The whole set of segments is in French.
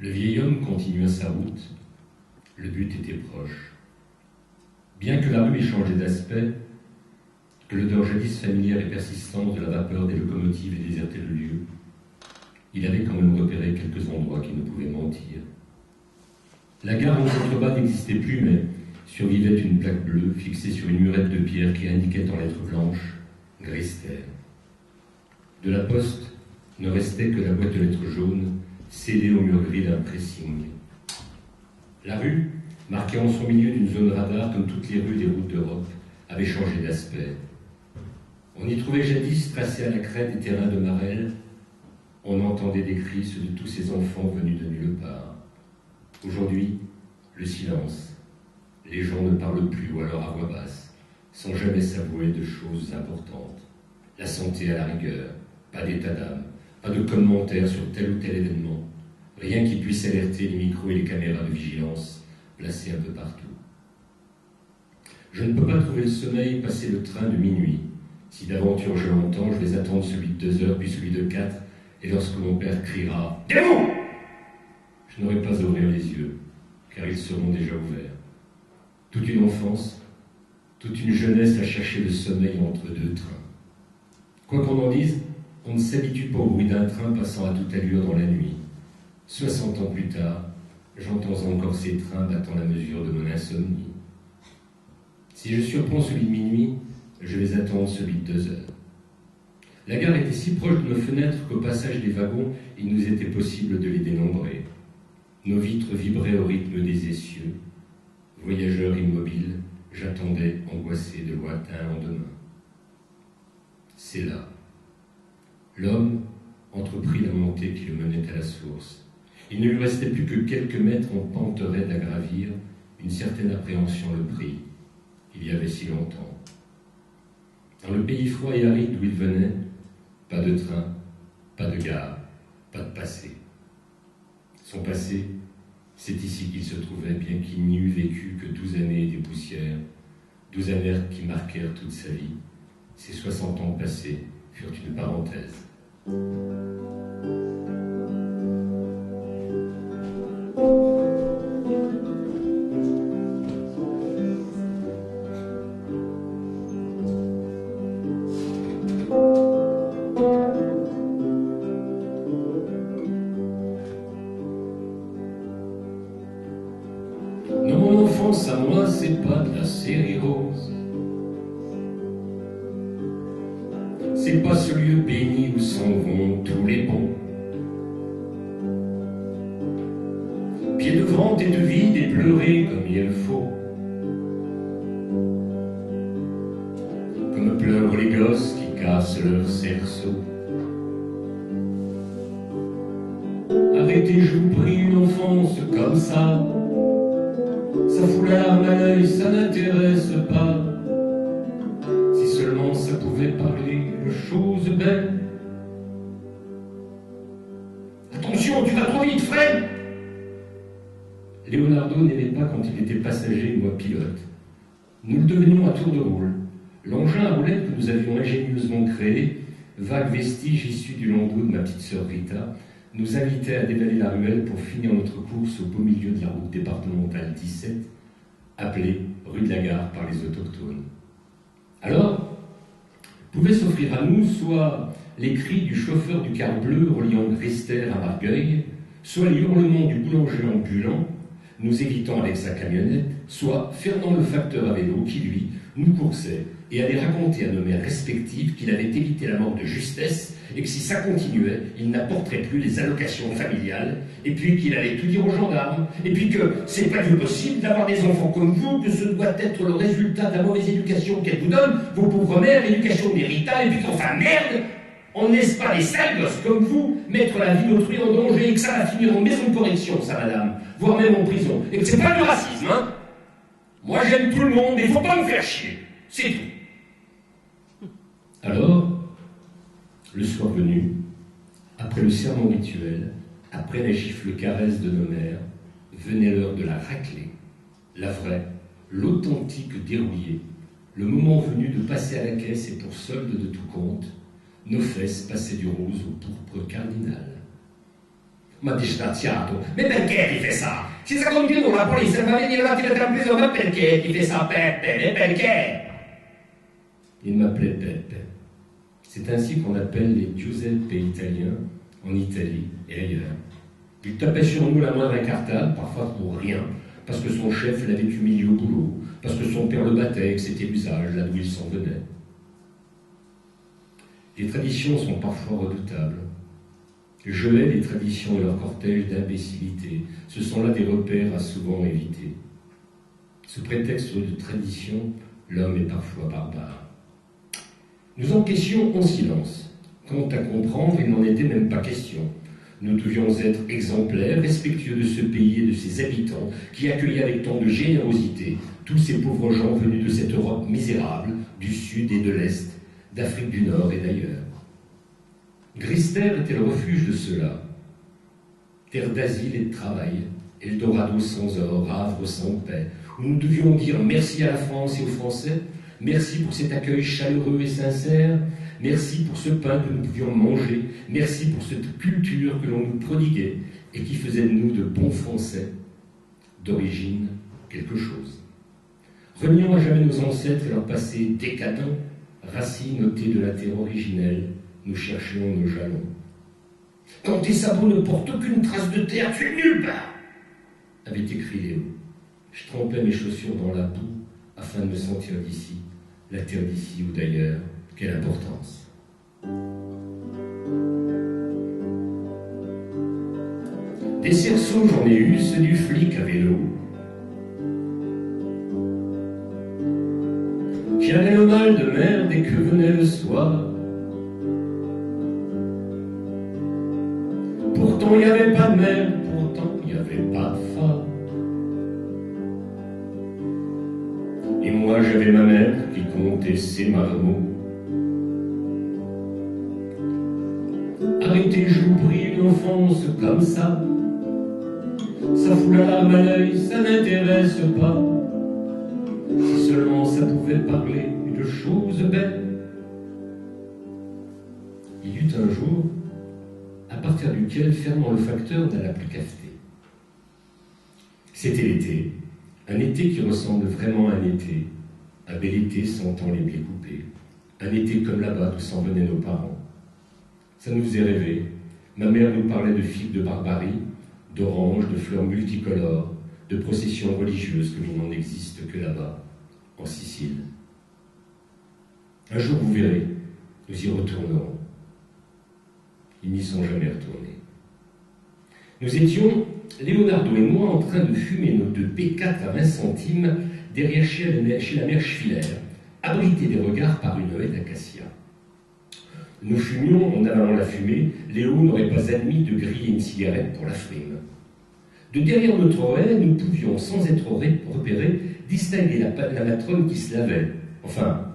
Le vieil homme continua sa route. Le but était proche. Bien que la rue ait changé d'aspect, que l'odeur jadis familière et persistante de la vapeur des locomotives ait déserté le lieu, il avait quand même repéré quelques endroits qui ne pouvaient mentir. La gare en contrebas n'existait plus, mais survivait une plaque bleue fixée sur une murette de pierre qui indiquait en lettres blanches « Grister ». De la poste ne restait que la boîte de lettres jaunes scellée au mur gris d'un pressing. La rue, marquée en son milieu d'une zone radar comme toutes les rues des routes d'Europe, avait changé d'aspect. On y trouvait jadis, tracés à la crête des terrains de Marelle, on entendait des cris, ceux de tous ces enfants venus de nulle part. Aujourd'hui, le silence. Les gens ne parlent plus ou alors à voix basse, sans jamais s'avouer de choses importantes. La santé à la rigueur, pas d'état d'âme, pas de commentaires sur tel ou tel événement, rien qui puisse alerter les micros et les caméras de vigilance placées un peu partout. Je ne peux pas trouver le sommeil passer le train de minuit. Si d'aventure je l'entends, je vais attendre celui de 2 heures, puis celui de 4, et lorsque mon père criera « Debout !» je n'aurai pas à ouvrir les yeux, car ils seront déjà ouverts. Toute une enfance, toute une jeunesse à chercher le sommeil entre 2 trains. Quoi qu'on en dise, on ne s'habitue pas au bruit d'un train passant à toute allure dans la nuit. 60 ans plus tard, j'entends encore ces trains battant la mesure de mon insomnie. Si je surprends celui de minuit, je vais attendre celui de 2 heures. La gare était si proche de nos fenêtres qu'au passage des wagons, il nous était possible de les dénombrer. Nos vitres vibraient au rythme des essieux. Voyageurs immobiles, j'attendais, angoissé, de lointains lendemains. C'est là. L'homme entreprit la montée qui le menait à la source. Il ne lui restait plus que quelques mètres en pente raide à gravir, une certaine appréhension le prit. Il y avait si longtemps. Dans le pays froid et aride d'où il venait, pas de train, pas de gare, pas de passé. Son passé, c'est ici qu'il se trouvait, bien qu'il n'y eût vécu que 12 années et des poussières, 12 années qui marquèrent toute sa vie. Ces 60 ans passés furent une parenthèse. Non, mon enfance à moi, c'est pas de la série rose. C'est pas ce lieu béni où s'en vont tous les bons. Pieds de vente et de vide et pleurer comme il faut. Comme pleurent les gosses qui cassent leur cerceau. Arrêtez, je vous prie, une enfance comme ça. Ça fout la larme à l'œil, ça n'intéresse pas. Si seulement ça pouvait parler de choses belles. Attention, tu vas trop vite, Fred! Leonardo n'aimait pas quand il était passager et moi pilote. Nous le devenions à tour de rôle. L'engin à roulettes que nous avions ingénieusement créé, vague vestige issu du landau de ma petite sœur Rita, nous invitait à dévaler la ruelle pour finir notre course au beau milieu de la route départementale 17, appelée rue de la Gare par les autochtones. Alors, pouvaient s'offrir à nous soit les cris du chauffeur du car bleu reliant Grister à Margueil, soit les hurlements du boulanger ambulant, nous évitant avec sa camionnette, soit Fernand le facteur à vélo qui, lui, nous coursait et allait raconter à nos mères respectives qu'il avait évité la mort de justesse et que si ça continuait, il n'apporterait plus les allocations familiales, et puis qu'il allait tout dire aux gendarmes, et puis que c'est pas du possible d'avoir des enfants comme vous, que ce doit être le résultat de la mauvaise éducation qu'elle vous donne, vos pauvres mères, l'éducation de Rita, et puis qu'enfin merde, on ne laisse pas les sales gosses comme vous mettre la vie d'autrui en danger, et que ça va finir en maison de correction, ça madame, voire même en prison, et que c'est pas du racisme, hein. Moi j'aime tout le monde, mais il faut pas me faire chier, c'est tout. Alors, le soir venu, après le serment rituel, après la gifle caresse de nos mères, venait l'heure de la raclée, la vraie, l'authentique dérouillée, le moment venu de passer à la caisse et pour solde de tout compte, nos fesses passaient du rose au pourpre cardinal. Ma disgraziato, ma perché ti fai ça? Se ça continua la polizia va a venire a tirare in prigione, ma perché ti fai ça, Peppe? E perché? Il m'appelait Peppe. C'est ainsi qu'on appelle les Giuseppe italiens en Italie et ailleurs. Il tapait sur nous la moindre incartade, parfois pour rien, parce que son chef l'avait humilié au boulot, parce que son père le battait et que c'était l'usage, là d'où il s'en venait. Les traditions sont parfois redoutables. Je hais les traditions et leur cortège d'imbécilité. Ce sont là des repères à souvent éviter. Sous prétexte de tradition, l'homme est parfois barbare. Nous encaissions en silence. Quant à comprendre, il n'en était même pas question. Nous devions être exemplaires, respectueux de ce pays et de ses habitants, qui accueillaient avec tant de générosité tous ces pauvres gens venus de cette Europe misérable, du Sud et de l'Est, d'Afrique du Nord et d'ailleurs. Grister était le refuge de ceux-là. Terre d'asile et de travail, Eldorado sans or, Havre sans paix, où nous devions dire merci à la France et aux Français, merci pour cet accueil chaleureux et sincère, merci pour ce pain que nous pouvions manger, merci pour cette culture que l'on nous prodiguait et qui faisait de nous de bons Français, d'origine quelque chose. Reniant à jamais nos ancêtres et leur passé décadent, racines ôtées de la terre originelle, nous cherchions nos jalons. Quand tes sabots ne portent aucune trace de terre, tu es nulle part, avait écrit Léo. Je trempais mes chaussures dans la boue afin de me sentir d'ici, la terre d'ici ou d'ailleurs. Quelle importance. Des cerceaux, j'en ai eu, ceux du flic à vélo. J'avais le mal de mer dès que venait le soir. Pourtant il n'y avait pas de mer, pourtant il n'y avait pas de phare. Et moi j'avais ma mère qui comptait ses marmots. Arrêtez, je vous prie, une enfance comme ça. Ça fout la larme à l'œil, ça n'intéresse pas. Si seulement ça pouvait parler de choses belles. Il y eut un jour, à partir duquel, fermant le facteur, n'alla plus cafeter. C'était l'été, un été qui ressemble vraiment à un été, un bel été sentant les blés coupés, un été comme là-bas d'où s'en venaient nos parents. Ça nous faisait rêver. Ma mère nous parlait de figues de Barbarie, d'oranges, de fleurs multicolores, de processions religieuses comme il n'en existe que là-bas, en Sicile. Un jour, vous verrez, nous y retournerons. Ils n'y sont jamais retournés. Nous étions, Leonardo et moi, en train de fumer nos 2 P4 à 20 centimes derrière chez la mère Schwiller, abrités des regards par une haie d'acacia. Nous fumions en avalant la fumée, Léo n'aurait pas admis de griller une cigarette pour la frime. De derrière notre haie, nous pouvions, sans être repérés, distinguer la matrone qui se lavait. Enfin,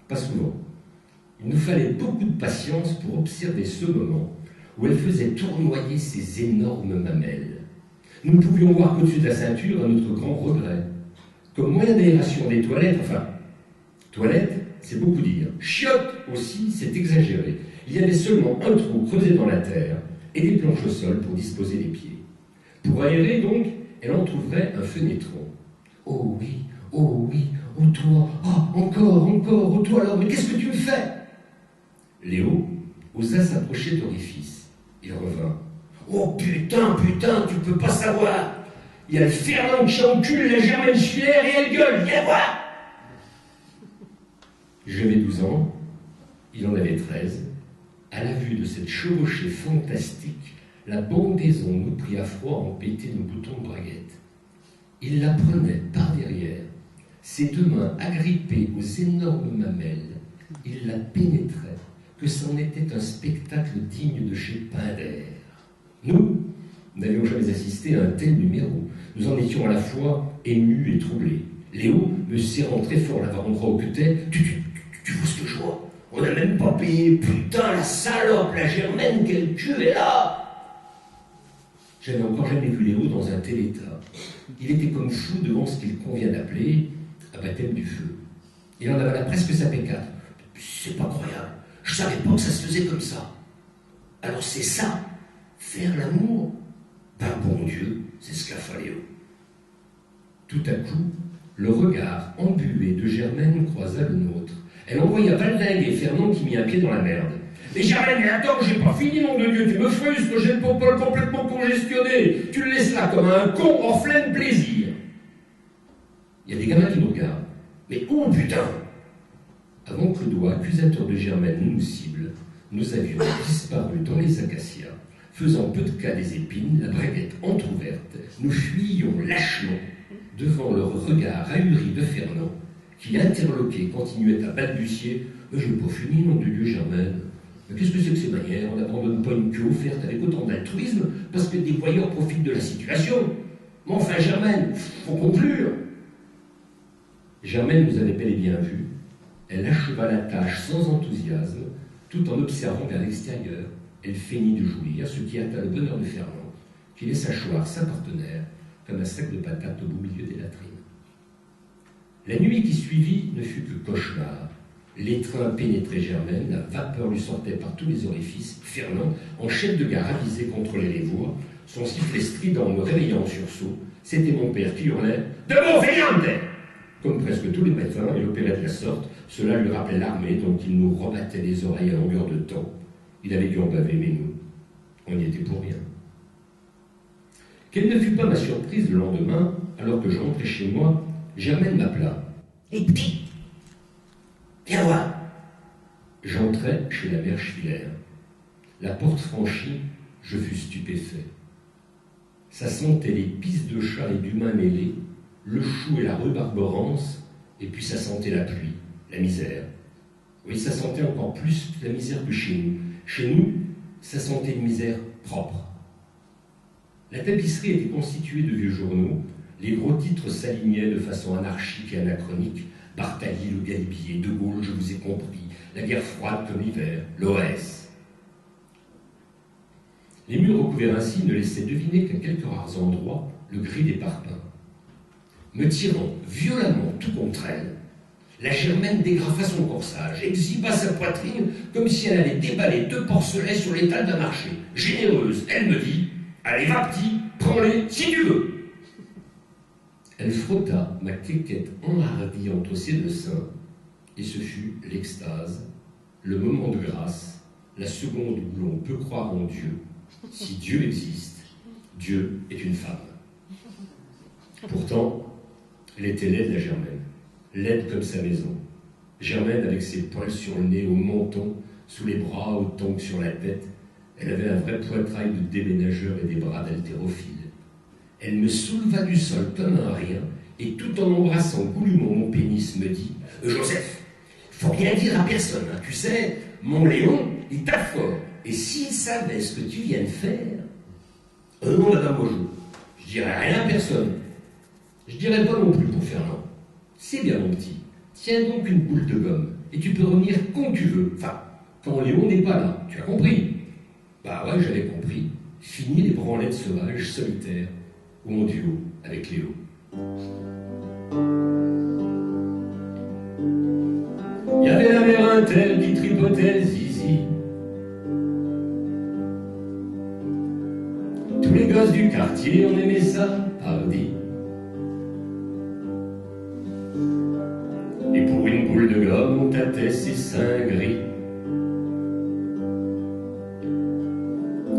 pas souvent. Il nous fallait beaucoup de patience pour observer ce moment où elle faisait tournoyer ses énormes mamelles. Nous ne pouvions voir qu'au-dessus de la ceinture, à notre grand regret. Comme moyen d'aération des toilettes, enfin, toilettes, c'est beaucoup dire. Chiottes aussi, c'est exagéré. Il y avait seulement un trou creusé dans la terre et des planches au sol pour disposer les pieds. Pour aérer donc, elle entr'ouvrait un fenêtron. Oh oui, oh toi, oh encore, oh toi alors, mais qu'est-ce que tu me fais? Léo osa s'approcher d'orifice. Il revint. Oh putain, tu peux pas savoir. Il y a le Fernand qui encule la Germaine Schwiller et elle gueule, viens voir. J'avais 12 ans, il en avait 13. À la vue de cette chevauchée fantastique, la bandaison nous prit à froid en péter nos boutons de braguette. Il la prenait par derrière, ses 2 mains agrippées aux énormes mamelles. Il la pénétrait, que c'en était un spectacle digne de chez Pinder. Nous n'avions jamais assisté à un tel numéro. Nous en étions à la fois émus et troublés. Léo me serrant très fort l'avant-bras au cutet. Tu vois ce que je vois? On n'a même pas payé. Putain, la salope, la Germaine, quelle queue est là! J'avais encore jamais vu Léo dans un tel état. Il était comme fou devant ce qu'il convient d'appeler un baptême du feu. Il en avala presque sa P4. C'est pas croyable. Je savais pas que ça se faisait comme ça. Alors c'est ça, faire l'amour? Ben bon Dieu, c'est ce qu'a fait Léo. Tout à coup, le regard embué de Germaine croisa le nôtre. Elle envoya valdinguer Fernand qui mit un pied dans la merde. Mais Germaine, mais attends, j'ai pas fini, nom de Dieu, tu me frustres, j'ai le popole complètement congestionné. Tu le laisses là comme un con en plein plaisir. Il y a des gamins qui nous regardent. Mais oh putain! Avant que le doigt accusateur de Germaine nous cible, nous avions disparu dans les acacias, faisant peu de cas des épines, la braguette entr'ouverte, nous fuyions lâchement devant le regard ahuri de Fernand, qui, interloqué, continuait à balbutier « Je n'ai pas fini, nom de Dieu, Germaine. Mais qu'est-ce que c'est que ces manières? On n'abandonne pas une queue offerte avec autant d'altruisme parce que des voyeurs profitent de la situation. Mais enfin, Germaine, faut conclure. » Germaine nous avait bel et bien vus. Elle acheva la tâche sans enthousiasme, tout en observant vers l'extérieur. Elle feignit de jouir, ce qui hâta le bonheur de Fernand, qui laissa choir sa partenaire comme un sac de patates au beau milieu des latrines. La nuit qui suivit ne fut que cauchemar. L'étreint pénétrait Germaine, la vapeur lui sortait par tous les orifices. Fernand, en chef de gare avisé contre les Lévois, son sifflet strident me réveillant en sursaut, c'était mon père qui hurlait « Debout, veillante !» Comme presque tous les matins, il opérait de la sorte. Cela lui rappelait l'armée dont il nous rebattait les oreilles à longueur de temps. Il avait dû en baver, mais nous, on y était pour rien. Quelle ne fut pas ma surprise le lendemain, alors que je rentrais chez moi, Germaine m'appela. « Et petit, viens voir !» J'entrai chez la mère Schiller. La porte franchie, je fus stupéfait. Ça sentait les pisses de chat et d'humains mêlés, le chou et la rue Barborance, et puis ça sentait la pluie, la misère. Oui, ça sentait encore plus la misère que chez nous. Chez nous, ça sentait une misère propre. La tapisserie était constituée de vieux journaux, les gros titres s'alignaient de façon anarchique et anachronique. Bartali, le Galibier, De Gaulle, je vous ai compris, la guerre froide comme l'hiver, l'OS. Les murs recouverts ainsi ne laissaient deviner qu'à quelques rares endroits le gris des parpaings. Me tirant violemment tout contre elle, la Germaine dégrafa son corsage, exhiba sa poitrine comme si elle allait déballer 2 porcelets sur l'étal d'un marché. Généreuse, elle me dit « Allez, va petit, prends-les si tu veux !» Elle frotta ma quéquette enhardie entre ses 2 seins, et ce fut l'extase, le moment de grâce, la seconde où l'on peut croire en Dieu. Si Dieu existe, Dieu est une femme. Pourtant, elle était laide, la Germaine, laide comme sa maison. Germaine, avec ses poils sur le nez, au menton, sous les bras, autant que sur la tête, elle avait un vrai poitrail de déménageur et des bras d'haltérophile. Elle me souleva du sol comme un rien, et tout en embrassant goulûment mon pénis, me dit « Joseph, faut rien dire à personne, hein. Tu sais, mon Léon, il t'a fort, et s'il savait ce que tu viens de faire... » Non, madame Mojo, je dirais rien à personne. Je dirais pas non plus pour Fernand. C'est bien, mon petit. Tiens donc une boule de gomme, et tu peux revenir quand tu veux. Enfin, quand Léon n'est pas là, tu as compris? Bah ouais, j'avais compris. Fini les branlettes sauvages, solitaires, ou en duo avec Léo. Il y avait la mère Intel qui tripotait zizi. Tous les gosses du quartier, on aimait ça, pardi. Et pour une boule de gomme, on tâtait ses seins gris.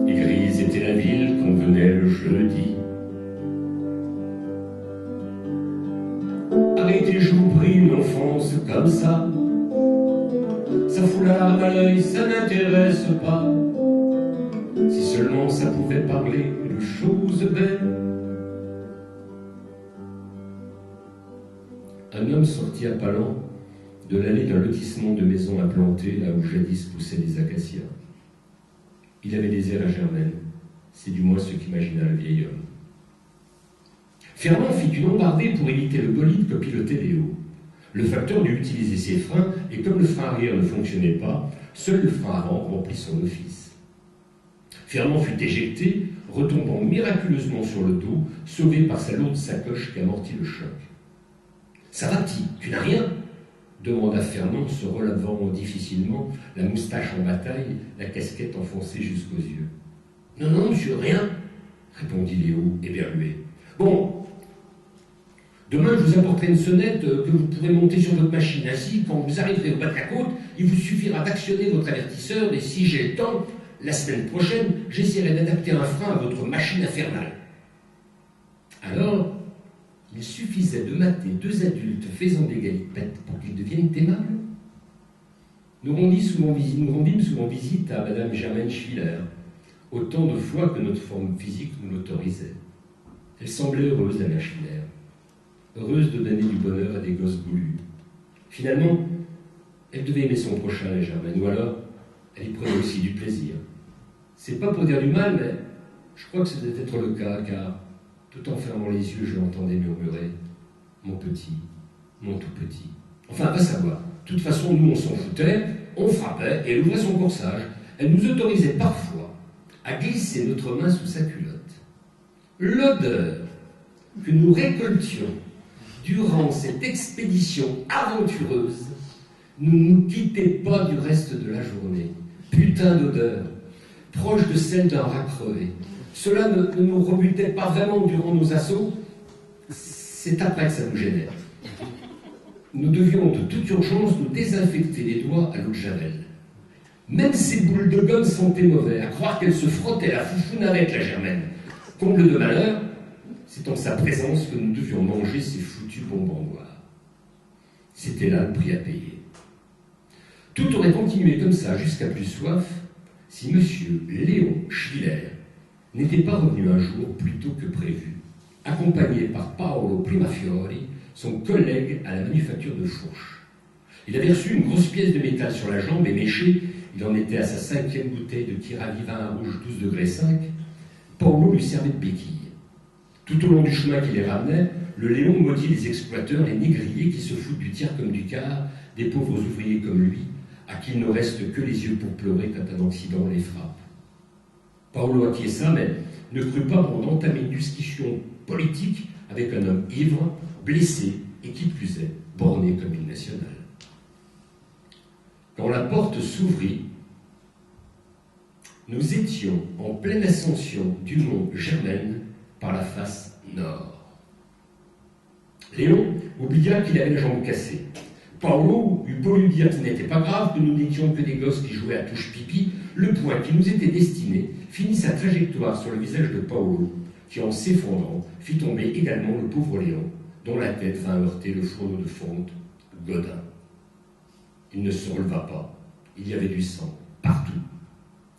Et grise était la ville qu'on venait le jeudi. Arrêtez, je vous prie, une enfance comme ça. Sa foulard à l'œil, ça n'intéresse pas. Si seulement ça pouvait parler de choses belles. Un homme sortit à pas lents de l'allée d'un lotissement de maisons implantées là où jadis poussaient les acacias. Il avait des airs à Germaine, c'est du moins ce qu'imagina le vieil homme. Fernand fit une embardée pour éviter le bolide que pilotait Léo. Le facteur dut utiliser ses freins, et comme le frein arrière ne fonctionnait pas, seul le frein avant remplit son office. Fernand fut éjecté, retombant miraculeusement sur le dos, sauvé par sa lourde sacoche qui amortit le choc. « Ça va, petit, tu n'as rien ?» demanda Fernand, se relevant difficilement, la moustache en bataille, la casquette enfoncée jusqu'aux yeux. « Non, non, monsieur, rien. répondit Léo, éberlué. Bon, demain je vous apporterai une sonnette que vous pourrez monter sur votre machine. Ainsi, quand vous arriverez au bas de la côte, il vous suffira d'actionner votre avertisseur et si j'ai le temps, la semaine prochaine, j'essaierai d'adapter un frein à votre machine infernale. Alors, il suffisait de mater deux adultes faisant des galipettes pour qu'ils deviennent aimables. Nous rendîmes souvent visite à Madame Germaine Schwiller, autant de fois que notre forme physique nous l'autorisait. Elle semblait heureuse, la mère Schwiller, heureuse de donner du bonheur à des gosses goulus. Finalement, elle devait aimer son prochain, la Germaine, ou alors elle y prenait aussi du plaisir. C'est pas pour dire du mal, mais je crois que ce devait être le cas, car tout en fermant les yeux, je l'entendais murmurer « Mon petit, mon tout petit ». Enfin, va savoir. De toute façon, nous, on s'en foutait, on frappait, et elle ouvrait son corsage. Elle nous autorisait parfois à glisser notre main sous sa culotte. L'odeur que nous récoltions durant cette expédition aventureuse ne nous quittait pas du reste de la journée. Putain d'odeur, proche de celle d'un rat crevé. Cela ne nous rebutait pas vraiment durant nos assauts, c'est après que ça nous gênait. Nous devions de toute urgence nous désinfecter les doigts à l'eau de Javel. Même ces boules de gomme sentaient mauvais, à croire qu'elle se frottait la foufoune avec la Germaine. Comble de malheur, c'est en sa présence que nous devions manger ces foutus bonbons noirs. C'était là le prix à payer. Tout aurait continué comme ça jusqu'à plus soif si M. Léo Schwiller n'était pas revenu un jour plus tôt que prévu, accompagné par Paolo Primafiori, son collègue à la manufacture de Fourche. Il avait reçu une grosse pièce de métal sur la jambe, éméchée, il en était à sa 5e bouteille de Tiravi-vin rouge 12,5 degrés. Paolo lui servait de béquille. Tout au long du chemin qui les ramenait, le Léon maudit les exploiteurs, les négriers qui se foutent du tiers comme du quart, des pauvres ouvriers comme lui, à qui il ne reste que les yeux pour pleurer quand un accident les frappe. Paolo acquiesça, mais ne crut pas bon d'entamer une discussion politique avec un homme ivre, blessé et qui plus est, borné comme une nationale. Quand la porte s'ouvrit, nous étions en pleine ascension du mont Germaine par la face nord. Léon oublia qu'il avait la jambe cassée. Paolo eut beau lui dire que ce n'était pas grave, que nous n'étions que des gosses qui jouaient à touche pipi, le point qui nous était destiné finit sa trajectoire sur le visage de Paolo, qui en s'effondrant fit tomber également le pauvre Léon, dont la tête vint heurter le fourneau de fonte, Godin. Il ne se releva pas, il y avait du sang, partout.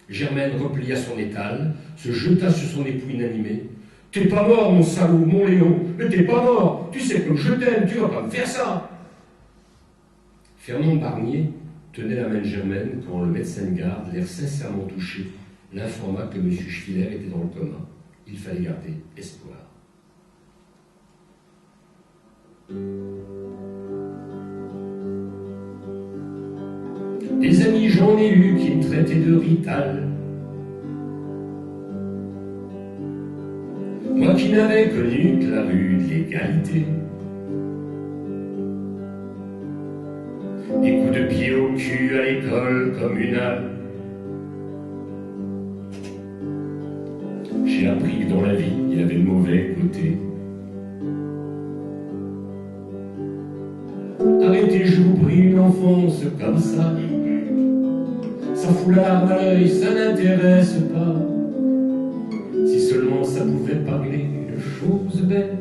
Germaine replia son étal, se jeta sur son époux inanimé. « T'es pas mort, mon salaud, mon Léon, mais t'es pas mort, tu sais comme je t'aime, tu vas pas me faire ça !» Fernand Barnier tenait la main de Germaine quand le médecin de garde, l'air sincèrement touché, l'informa que M. Schwiller était dans le coma. Il fallait garder espoir. Des amis j'en ai eu qui me traitaient de rital. Moi qui n'avais connu que la rue de l'égalité. Des coups de pied au cul à l'école communale. J'ai appris que dans la vie, il y avait de mauvais côtés. Arrêtez, je vous prie, une enfance comme ça. Sans foulard à l'œil, ça n'intéresse pas. Si seulement ça pouvait parler de choses belles.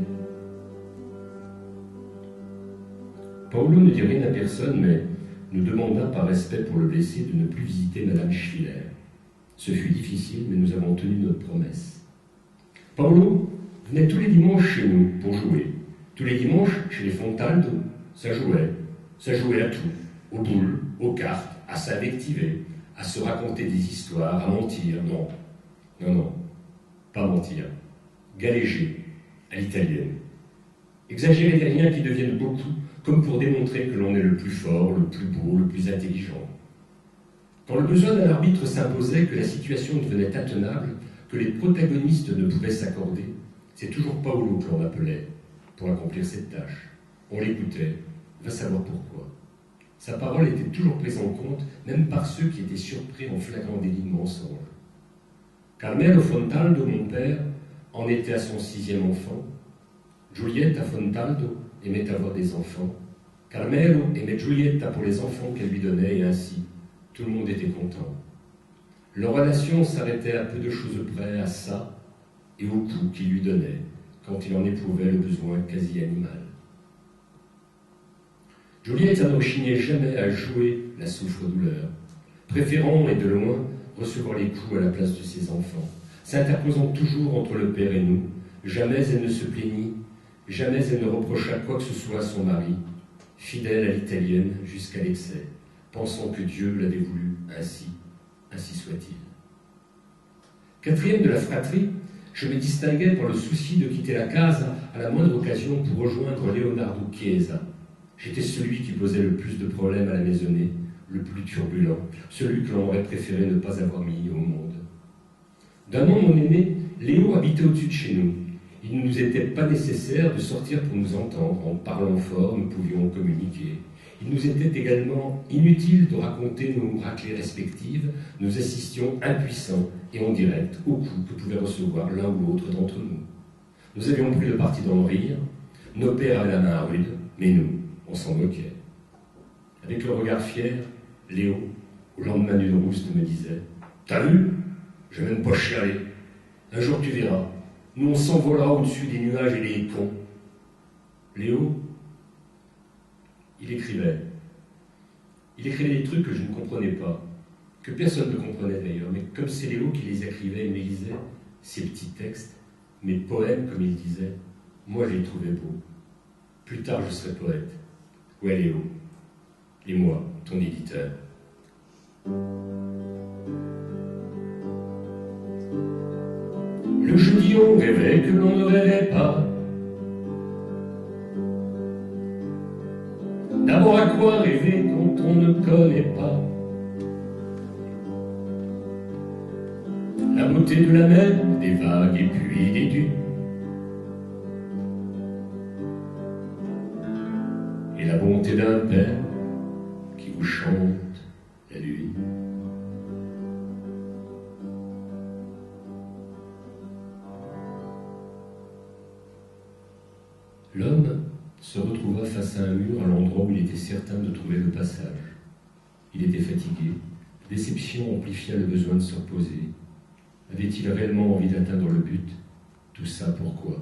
Paolo ne dit rien à personne, mais nous demanda par respect pour le blessé de ne plus visiter Madame Schwiller. Ce fut difficile, mais nous avons tenu notre promesse. Paolo venait tous les dimanches chez nous pour jouer. Tous les dimanches, chez les Fontaldo, ça jouait. Ça jouait à tout. Aux boules, aux cartes, à s'invectiver, à se raconter des histoires, à mentir. Non, non, non, pas mentir. Galéger, à l'italienne. Exagérer des riens qui deviennent beaucoup, comme pour démontrer que l'on est le plus fort, le plus beau, le plus intelligent. Quand le besoin d'un arbitre s'imposait, que la situation devenait intenable, que les protagonistes ne pouvaient s'accorder, c'est toujours Paolo que l'on appelait pour accomplir cette tâche. On l'écoutait, va savoir pourquoi. Sa parole était toujours prise en compte, même par ceux qui étaient surpris en flagrant délit de mensonge. Carmelo Fontaldo, mon père, en était à son 6e enfant. Giulietta Fontaldo aimait avoir des enfants. Carmelo aimait Giulietta pour les enfants qu'elle lui donnait, et ainsi, tout le monde était content. Leur relation s'arrêtait à peu de choses près à ça et au coup qu'il lui donnait quand il en éprouvait le besoin quasi animal. Giulietta ne rechignait jamais à jouer la souffre-douleur, préférant, et de loin, recevoir les coups à la place de ses enfants, s'interposant toujours entre le père et nous. Jamais elle ne se plaignit, jamais elle ne reprocha quoi que ce soit à son mari, fidèle à l'italienne jusqu'à l'excès, pensant que Dieu l'avait voulu ainsi soit-il. 4e de la fratrie, je me distinguais par le souci de quitter la case à la moindre occasion pour rejoindre Leonardo Chiesa. J'étais celui qui posait le plus de problèmes à la maisonnée, le plus turbulent, celui que l'on aurait préféré ne pas avoir mis au monde. D'un an, mon aîné, Léo habitait au-dessus de chez nous. Il ne nous était pas nécessaire de sortir pour nous entendre. En parlant fort, nous pouvions communiquer. Il nous était également inutile de raconter nos raclées respectives. Nous assistions impuissants et en direct aux coups que pouvait recevoir l'un ou l'autre d'entre nous. Nous avions pris le parti d'en rire. Nos pères avaient la main rude, mais nous, on s'en moquait. Avec le regard fier, Léo, au lendemain d'une rouste, me disait « T'as vu? Je vais même pas chialer. Un jour tu verras. Nous on s'envolera au-dessus des nuages et des cons. » Léo, il écrivait. Il écrivait des trucs que je ne comprenais pas, que personne ne comprenait d'ailleurs, mais comme c'est Léo qui les écrivait et me lisait, ces petits textes, mes poèmes comme il disait, moi je les trouvais beaux. Plus tard je serai poète. Ouais Léo, et moi, ton éditeur. Le jeudi on rêvait que l'on ne rêvait pas. D'abord à quoi rêver quand on ne connaît pas? La beauté de la mer, des vagues et puis des dunes. Et la bonté d'un père qui vous chante la lune. L'homme se retrouva face à un mur à l'endroit où il était certain de trouver le passage. Il était fatigué, déception amplifia le besoin de se reposer. Avait-il réellement envie d'atteindre le but? Tout ça pourquoi?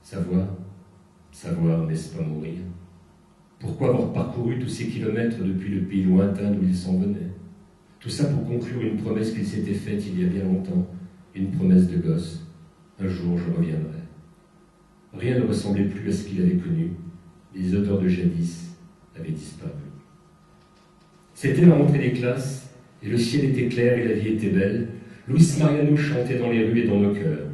Savoir, n'est-ce pas mourir? Pourquoi avoir parcouru tous ces kilomètres depuis le pays lointain d'où il s'en venait? Tout ça pour conclure une promesse qu'il s'était faite il y a bien longtemps, une promesse de gosse. Un jour je reviendrai. Rien ne ressemblait plus à ce qu'il avait connu. Les odeurs de jadis avaient disparu. C'était la rentrée des classes, et le ciel était clair et la vie était belle. Luis Mariano chantait dans les rues et dans nos cœurs.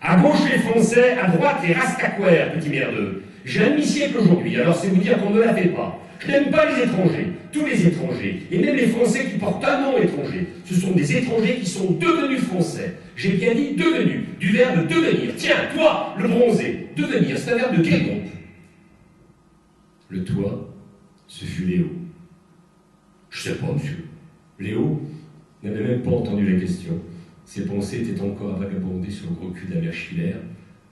À gauche les Français, à droite les Rastaquaires, petit merdeux. J'ai un demi-siècle aujourd'hui, alors c'est vous dire qu'on ne la fait pas. Je n'aime pas les étrangers, tous les étrangers, et même les Français qui portent un nom étranger. Ce sont des étrangers qui sont devenus Français. J'ai bien dit devenus, du verbe devenir. Tiens, toi, le bronzé, devenir, c'est un verbe de quel groupe? Le toi, ce fut Léo. Je sais pas, monsieur. Léo n'avait même pas entendu la question. Ses pensées étaient encore à vagabonder sur le gros cul de la mère Schiller.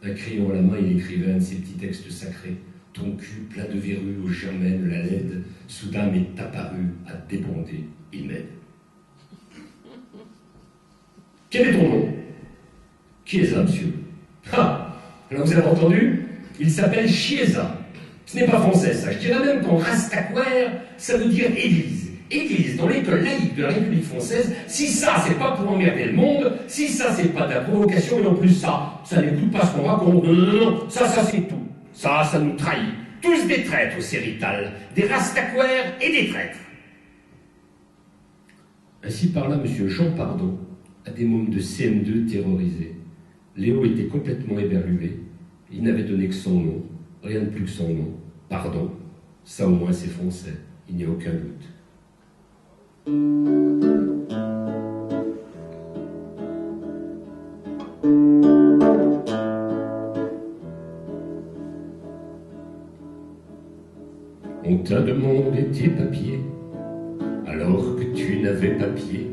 Un crayon à la main, il écrivait un de ses petits textes sacrés. Ton cul plein de verrues aux germaines, la laide, soudain m'est apparu à débonder. Il m'aide. Quel est ton nom? Chiesa, monsieur. Ah, alors vous avez entendu? Il s'appelle Chiesa. Ce n'est pas français, ça. Je dirais même qu'en rastaquaire, ça veut dire église. Église dans l'école laïque de la République française. Si ça, c'est pas pour emmerder le monde, si ça, c'est pas de la provocation, et en plus ça n'écoute pas ce qu'on raconte. Non, ça c'est tout. Ça nous trahit. Tous des traîtres, ces Rital. Des rastaquaires et des traîtres. Ainsi parla M. Jean Pardon à des mômes de CM2 terrorisés. Léo était complètement éberlué. Il n'avait donné que son nom, rien de plus que son nom. Pardon. Ça au moins c'est français, il n'y a aucun doute. On t'a demandé tes papiers, alors que tu n'avais pas pied,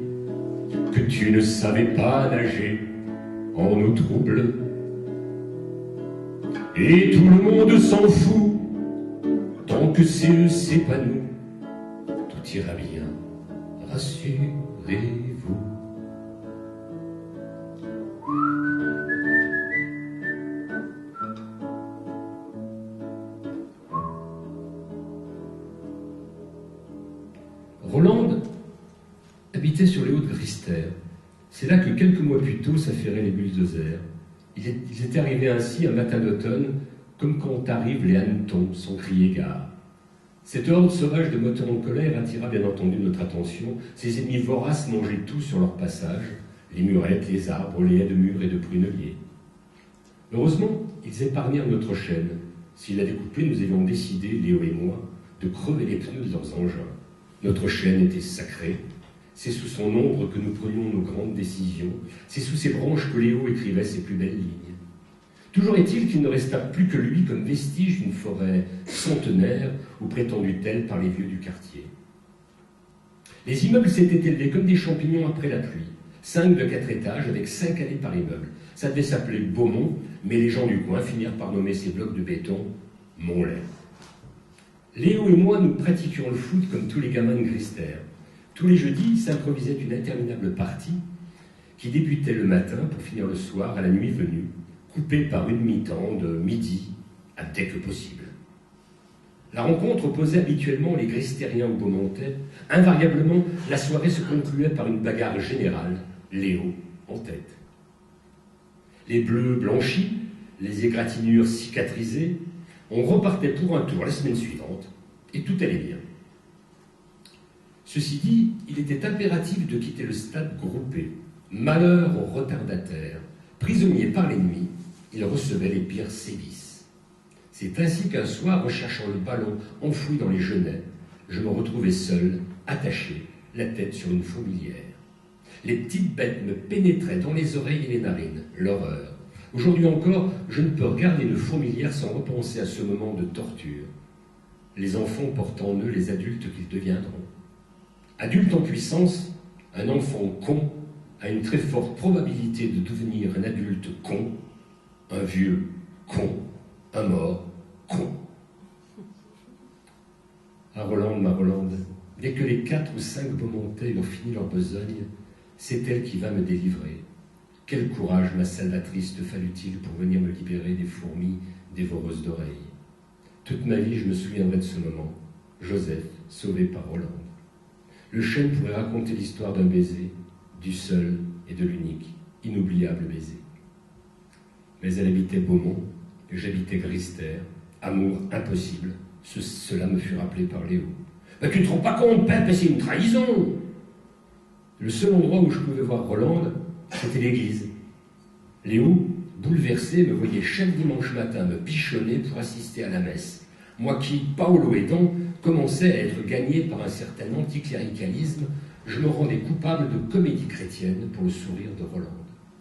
que tu ne savais pas nager. en nous trouble. Et tout le monde s'en fout, tant que c'est eux, c'est pas nous. Tout ira bien, rassurez-vous. Rolande habitait sur les hauts de Grister. C'est là que quelques mois plus tôt s'affairaient les bulldozers. Ils étaient arrivés ainsi un matin d'automne, comme quand arrivent les hannetons sans crier gare. Cette horde sauvage de moteurs en colère attira bien entendu notre attention. Ces ennemis voraces mangeaient tout sur leur passage, les murettes, les arbres, les haies de mûres et de pruneliers. Heureusement, ils épargnèrent notre chaîne. S'ils la découpaient, nous avions décidé, Léo et moi, de crever les pneus de leurs engins. Notre chaîne était sacrée. C'est sous son ombre que nous prenions nos grandes décisions. C'est sous ses branches que Léo écrivait ses plus belles lignes. Toujours est-il qu'il ne resta plus que lui comme vestige d'une forêt centenaire ou prétendue telle par les vieux du quartier. Les immeubles s'étaient élevés comme des champignons après la pluie. 5 de 4 étages avec 5 allées par immeuble. Ça devait s'appeler Beaumont, mais les gens du coin finirent par nommer ces blocs de béton Montlet. Léo et moi, nous pratiquions le foot comme tous les gamins de Grister. Tous les jeudis, s'improvisait une interminable partie qui débutait le matin pour finir le soir à la nuit venue, coupée par une mi-temps de midi à dès que possible. La rencontre opposait habituellement les Gristériens aux Beaumontais. Invariablement, la soirée se concluait par une bagarre générale, Léo en tête. Les bleus blanchis, les égratignures cicatrisées, on repartait pour un tour la semaine suivante, et tout allait bien. Ceci dit, il était impératif de quitter le stade groupé. Malheur aux retardataires. Prisonniers par l'ennemi, ils recevaient les pires sévices. C'est ainsi qu'un soir, recherchant le ballon enfoui dans les genêts, je me retrouvais seul, attaché, la tête sur une fourmilière. Les petites bêtes me pénétraient dans les oreilles et les narines. L'horreur. Aujourd'hui encore, je ne peux regarder une fourmilière sans repenser à ce moment de torture. Les enfants portent en eux les adultes qu'ils deviendront. Adulte en puissance, un enfant con a une très forte probabilité de devenir un adulte con, un vieux con, un mort con. Ah Rolande, ma Rolande, dès que les 4 ou 5 Beaumontais eurent fini leur besogne, c'est elle qui va me délivrer. Quel courage, ma salvatrice, te fallut-il pour venir me libérer des fourmis dévoreuses d'oreilles. Toute ma vie, je me souviendrai de ce moment. Joseph, sauvé par Rolande. Le chêne pourrait raconter l'histoire d'un baiser, du seul et de l'unique, inoubliable baiser. Mais elle habitait Beaumont, et j'habitais Grister. Amour impossible, cela me fut rappelé par Léo. « Tu ne te rends pas compte, Pep, c'est une trahison !» Le seul endroit où je pouvais voir Rolande, c'était l'église. Léo, bouleversé, me voyait chaque dimanche matin me bichonner pour assister à la messe. Moi qui, Paolo aidant, commençait à être gagné par un certain anticléricalisme, je me rendais coupable de comédie chrétienne pour le sourire de Rolande.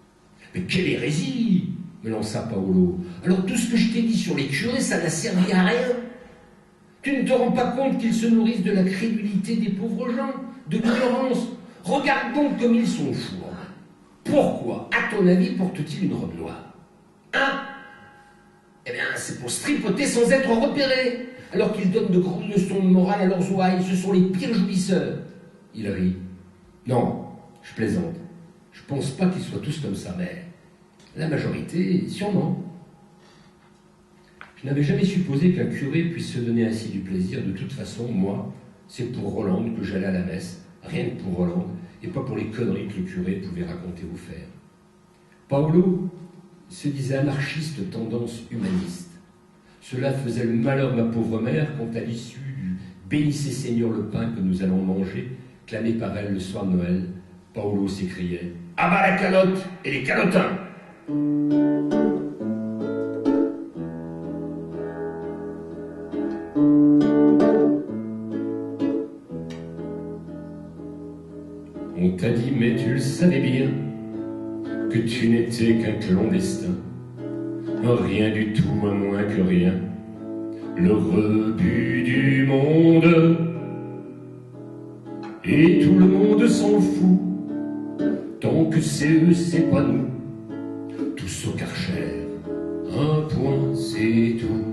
« Mais quelle hérésie !» me lança Paolo. « Alors tout ce que je t'ai dit sur les curés, ça n'a servi à rien. Tu ne te rends pas compte qu'ils se nourrissent de la crédulité des pauvres gens, de l'ignorance. Regarde donc comme ils sont fous. Pourquoi, à ton avis, portent-ils une robe noire? Hein? Eh bien, c'est pour se tripoter sans être repérés, alors qu'ils donnent de grandes leçons de morale à leurs ouailles. Ce sont les pires jouisseurs. » Il rit. « Non, je plaisante. Je pense pas qu'ils soient tous comme ça, mais la majorité, sûrement. » Je n'avais jamais supposé qu'un curé puisse se donner ainsi du plaisir. De toute façon, moi, c'est pour Rolande que j'allais à la messe, rien que pour Rolande, et pas pour les conneries que le curé pouvait raconter ou faire. Paolo se disait anarchiste tendance humaniste. Cela faisait le malheur de ma pauvre mère quand, à l'issue du « Bénissez Seigneur le pain que nous allons manger », clamé par elle le soir de Noël, Paolo s'écriait « À bas la calotte et les calotins !» On t'a dit, mais tu le savais bien, que tu n'étais qu'un clandestin, un rien du tout, un moins que rien, le rebut du monde. Et tout le monde s'en fout, tant que c'est eux, c'est pas nous. tous au Karcher. Un point, c'est tout.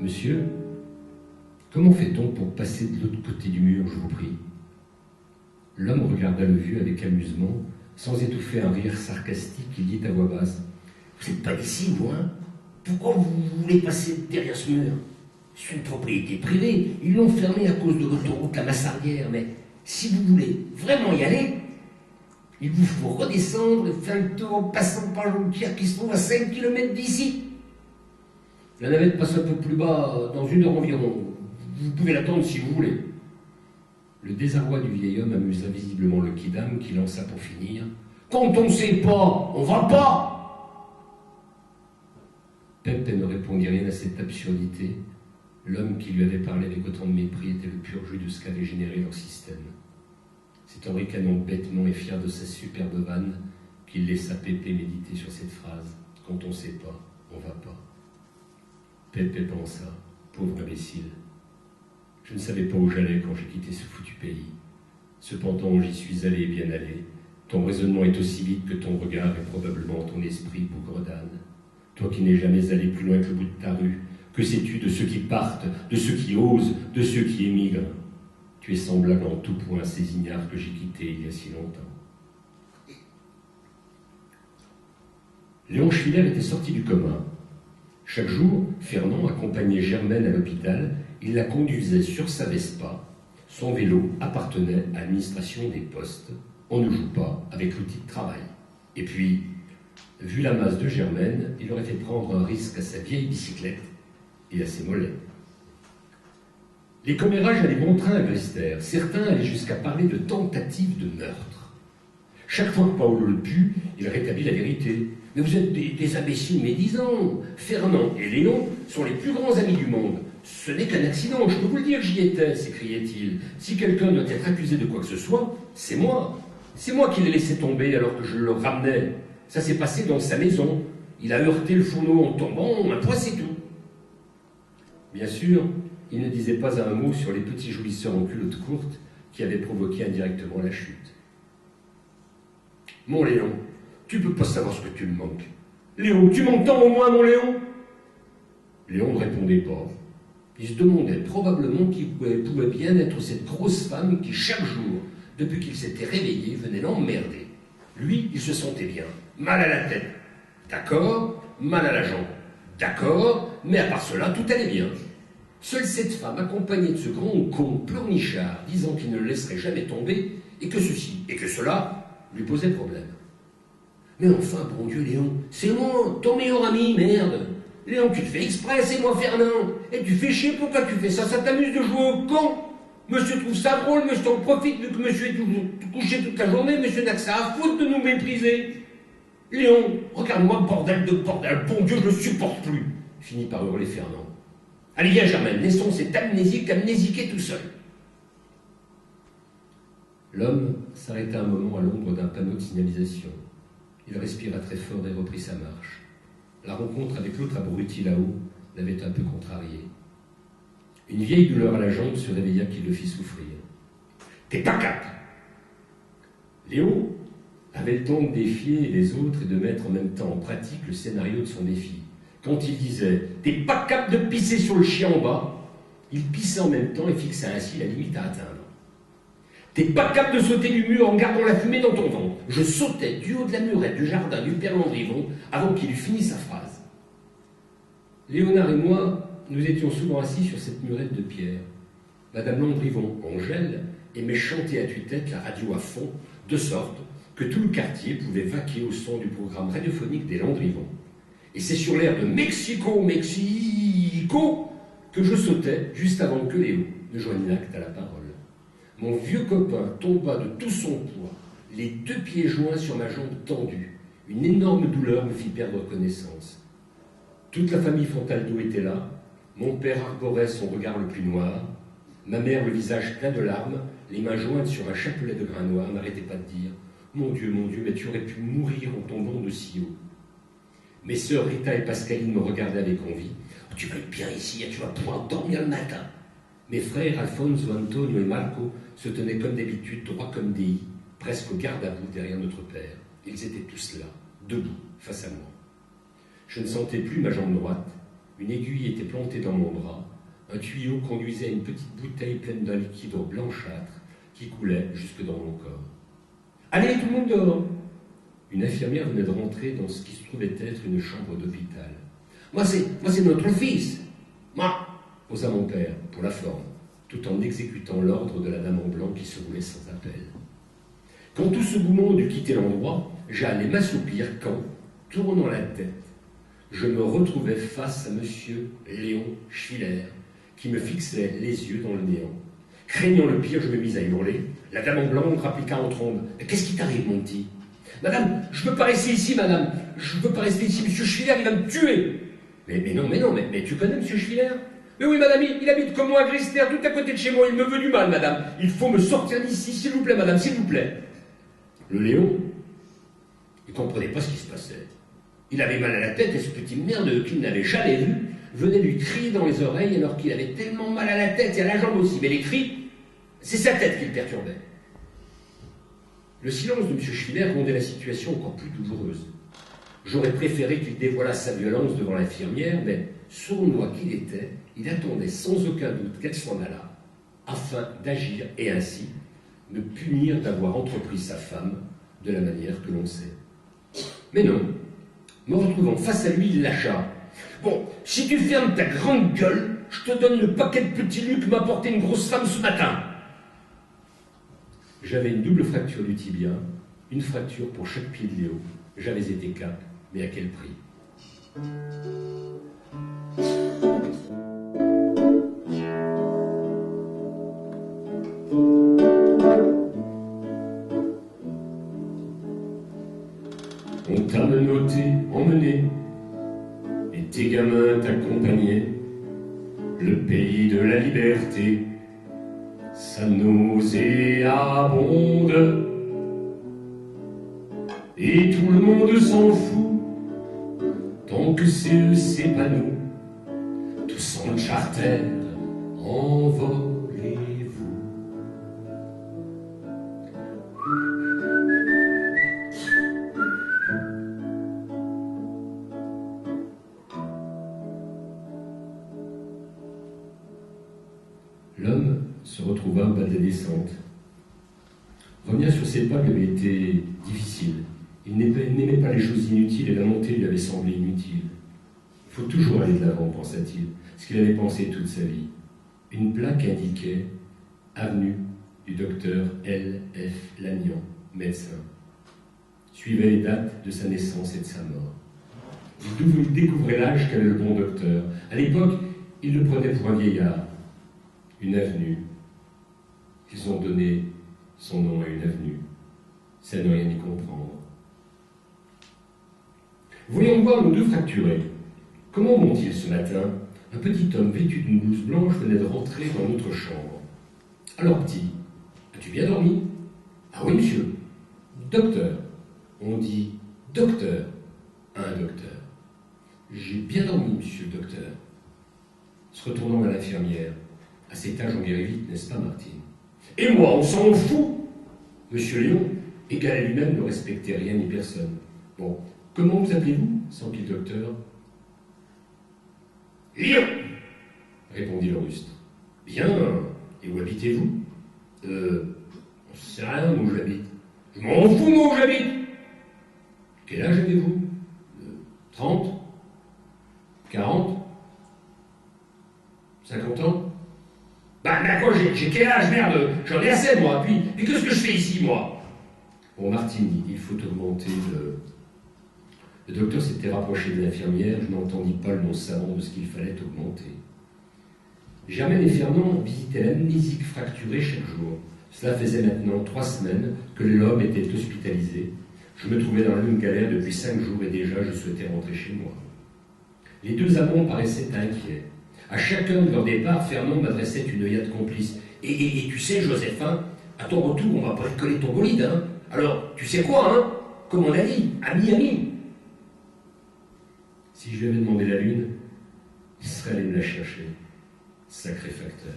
Monsieur, comment fait-on pour passer de l'autre côté du mur, je vous prie? L'homme regarda le vieux avec amusement, sans étouffer un rire sarcastique, il dit à voix basse: Vous n'êtes pas d'ici, vous, hein? Pourquoi vous voulez passer derrière ce mur? C'est une propriété privée. Ils l'ont fermée à cause de l'autoroute, la Massardière. Mais si vous voulez vraiment y aller, il vous faut redescendre et faire le tour en passant par Jonquière qui se trouve à 5 km d'ici. La navette passe un peu plus bas, dans 1 heure environ. Vous pouvez l'attendre si vous voulez. Le désarroi du vieil homme amusa visiblement le quidam qui lança pour finir: Quand on ne sait pas, on va pas. Pepe ne répondit rien à cette absurdité. L'homme qui lui avait parlé avec autant de mépris était le pur jus de ce qu'avait généré leur système. C'est en ricanant bêtement et fier de sa superbe vanne qu'il laissa Pepe méditer sur cette phrase: Quand on ne sait pas, on va pas. Pepe pensa: pauvre imbécile. Je ne savais pas où j'allais quand j'ai quitté ce foutu pays. Cependant, j'y suis allé et bien allé. Ton raisonnement est aussi vite que ton regard et probablement ton esprit, bougre d'âne. Toi qui n'es jamais allé plus loin que le bout de ta rue, que sais-tu de ceux qui partent, de ceux qui osent, de ceux qui émigrent? Tu es semblable en tout point à ces ignares que j'ai quittés il y a si longtemps. Léon Schwiller était sorti du commun. Chaque jour, Fernand accompagnait Germaine à l'hôpital. Il la conduisait sur sa Vespa. Son vélo appartenait à l'administration des postes. On ne joue pas avec l'outil de travail. Et puis, vu la masse de Germaine, il aurait fait prendre un risque à sa vieille bicyclette et à ses mollets. Les commérages allaient bon train à Grester. Certains allaient jusqu'à parler de tentative de meurtre. Chaque fois que Paolo le put, il rétablit la vérité. Mais vous êtes des imbéciles médisants. Fernand et Léon sont les plus grands amis du monde. Ce n'est qu'un accident, je peux vous le dire, j'y étais, s'écriait-il. Si quelqu'un doit être accusé de quoi que ce soit, c'est moi. C'est moi qui l'ai laissé tomber alors que je le ramenais. Ça s'est passé dans sa maison. Il a heurté le fourneau en tombant, un point c'est tout. Bien sûr, il ne disait pas un mot sur les petits jouisseurs en culotte courte qui avaient provoqué indirectement la chute. Mon Léon, tu peux pas savoir ce que tu me manques. Léon, tu m'entends au moins, mon Léon? Léon ne répondait pas. Il se demandait probablement qui pouvait bien être cette grosse femme qui, chaque jour, depuis qu'il s'était réveillé, venait l'emmerder. Lui, il se sentait bien. Mal à la tête. D'accord. Mal à la jambe. D'accord. Mais à part cela, tout allait bien. Seule cette femme, accompagnée de ce grand con pleurnichard, disant qu'il ne le laisserait jamais tomber, et que ceci et que cela lui posait problème. Mais enfin, bon Dieu, Léon, c'est moi, ton meilleur ami, merde. Léon, tu te fais exprès, c'est moi, Fernand. Et tu fais chier, pourquoi tu fais ça? Ça t'amuse de jouer au con? Monsieur trouve ça drôle, monsieur en profite vu que monsieur est toujours couché toute la journée, monsieur n'a que ça à foutre de nous mépriser. Léon, regarde-moi, bordel de bordel, bon Dieu, je le supporte plus. Finit par hurler Fernand. Allez, viens, Germaine, laissons cet amnésique amnésiquer tout seul. L'homme s'arrêta un moment à l'ombre d'un panneau de signalisation. Il respira très fort et reprit sa marche. La rencontre avec l'autre abruti là-haut l'avait un peu contrarié. Une vieille douleur à la jambe se réveilla qui le fit souffrir. T'es pas cap. Léo avait le temps de défier les autres et de mettre en même temps en pratique le scénario de son défi. Quand il disait « T'es pas cap de pisser sur le chien en bas », il pissait en même temps et fixait ainsi la limite à atteindre. T'es pas cap de sauter du mur en gardant la fumée dans ton ventre. Je sautais du haut de la murette du jardin du père Landrivon avant qu'il eût fini sa phrase. Léonard et moi, nous étions souvent assis sur cette murette de pierre. Madame Landrivon, Angèle, aimait chanter à tue-tête la radio à fond, de sorte que tout le quartier pouvait vaquer au son du programme radiophonique des Landrivon. Et c'est sur l'air de Mexico, Mexico, que je sautais juste avant que Léo ne joigne l'acte à la parole. Mon vieux copain tomba de tout son poids, les 2 pieds joints sur ma jambe tendue. Une énorme douleur me fit perdre connaissance. Toute la famille Fontaldo était là. Mon père arborait son regard le plus noir. Ma mère, le visage plein de larmes, les mains jointes sur un chapelet de grain noir, n'arrêtait pas de dire « Mon Dieu, mais tu aurais pu mourir en tombant de si haut. » Mes sœurs Rita et Pascaline me regardaient avec envie. Tu vas être bien ici, tu vas pouvoir dormir le matin. Mes frères Alfonso, Antonio et Marco se tenaient comme d'habitude, droits comme des i, presque au garde à vous derrière notre père. Ils étaient tous là, debout, face à moi. Je ne sentais plus ma jambe droite. Une aiguille était plantée dans mon bras. Un tuyau conduisait à une petite bouteille pleine d'un liquide blanchâtre qui coulait jusque dans mon corps. « Allez, tout le monde dehors !» Une infirmière venait de rentrer dans ce qui se trouvait être une chambre d'hôpital. « Moi, c'est notre fils !»« Moi !» posa mon père, pour la forme, tout en exécutant l'ordre de la dame en blanc qui se roulait sans appel. Quand tout ce beau monde eut quitté l'endroit, j'allais m'assoupir quand, tournant la tête, je me retrouvais face à monsieur Léon Schiller, qui me fixait les yeux dans le néant. Craignant le pire, je me mis à hurler. La dame en blanc rappliqua en trombe. « Qu'est-ce qui t'arrive, mon petit ?»« Madame, je ne peux pas rester ici, madame. Je ne peux pas rester ici. Monsieur Schiller, il va me tuer. »« Mais tu connais monsieur Schiller ?»« Mais oui, madame, il habite comme moi à Grister, tout à côté de chez moi. Il me veut du mal, madame. Il faut me sortir d'ici, s'il vous plaît, madame, s'il vous plaît. » Le Léon, il ne comprenait pas ce qui se passait. Il avait mal à la tête et ce petit merde qu'il n'avait jamais vu venait lui crier dans les oreilles alors qu'il avait tellement mal à la tête et à la jambe aussi. Mais les cris, c'est sa tête qui le perturbait. Le silence de M. Schiller rendait la situation encore plus douloureuse. J'aurais préféré qu'il dévoilât sa violence devant l'infirmière, mais sournois qu'il était, il attendait sans aucun doute qu'elle s'en allât, afin d'agir et ainsi me punir d'avoir entrepris sa femme de la manière que l'on sait. Mais non, me retrouvant face à lui, il lâcha. « Bon, si tu fermes ta grande gueule, je te donne le paquet de petits lus que m'a apporté une grosse femme ce matin. » J'avais une double fracture du tibia, une fracture pour chaque pied de Léo. J'avais été cap, mais à quel prix? On t'a menotté, emmené, et tes gamins t'accompagnaient, le pays de la liberté, sa nauséabonde, et tout le monde s'en fout, tant que c'est eux, c'est pas nous, tous en charter, envolez-vous. L'homme se retrouva au bas de la descente. Revenir sur ses pas lui avait été difficile. Il n'aimait pas les choses inutiles et la montée lui avait semblé inutile. Il faut toujours aller de l'avant, pensa-t-il, ce qu'il avait pensé toute sa vie. Une plaque indiquait « Avenue du docteur L.F. Lannion, médecin ». Suivait les dates de sa naissance et de sa mort. Il découvrait l'âge qu'avait le bon docteur. À l'époque, il le prenait pour un vieillard. Une avenue. Ils ont donné son nom à une avenue. Ça ne rien y comprendre. Voyons voir nos deux fracturés. Comment vont-ils ce matin? Un petit homme vêtu d'une blouse blanche venait de rentrer dans notre chambre. Alors petit, as-tu bien dormi? Ah oui, monsieur. Docteur. On dit docteur à un docteur. J'ai bien dormi, monsieur le docteur. Se retournant à l'infirmière. À cet âge, on guérit vite, n'est-ce pas, Martine? Et moi, on s'en fout. Monsieur Léon, égal à lui-même, ne respectait rien ni personne. Bon, comment vous appelez-vous? S'enquit le docteur. Léon, répondit le rustre. Bien, et où habitez-vous? On sait rien où j'habite. Je m'en fous, moi, où j'habite. Quel âge avez-vous? 30? 40? 50 ans? Bah quoi, j'ai quel âge, merde? J'en ai assez, moi. Puis qu'est-ce que je fais ici, moi? Bon, Martine, il faut augmenter le... Le docteur s'était rapproché de l'infirmière, je n'entendis pas le nom savant de ce qu'il fallait augmenter. Germaine et Fernand visitaient l'amnésique fracturé chaque jour. Cela faisait maintenant 3 semaines que l'homme était hospitalisé. Je me trouvais dans la même galère depuis 5 jours et déjà je souhaitais rentrer chez moi. Les deux amants paraissaient inquiets. À chacun de leur départ, Fernand m'adressait une œillade complice. Et tu sais, Joséphin, à ton retour, on va bricoler ton bolide, hein? Alors, tu sais quoi, hein? Comme on a dit, ami. Si je lui avais demandé la lune, Il serait allé me la chercher. Sacré facteur.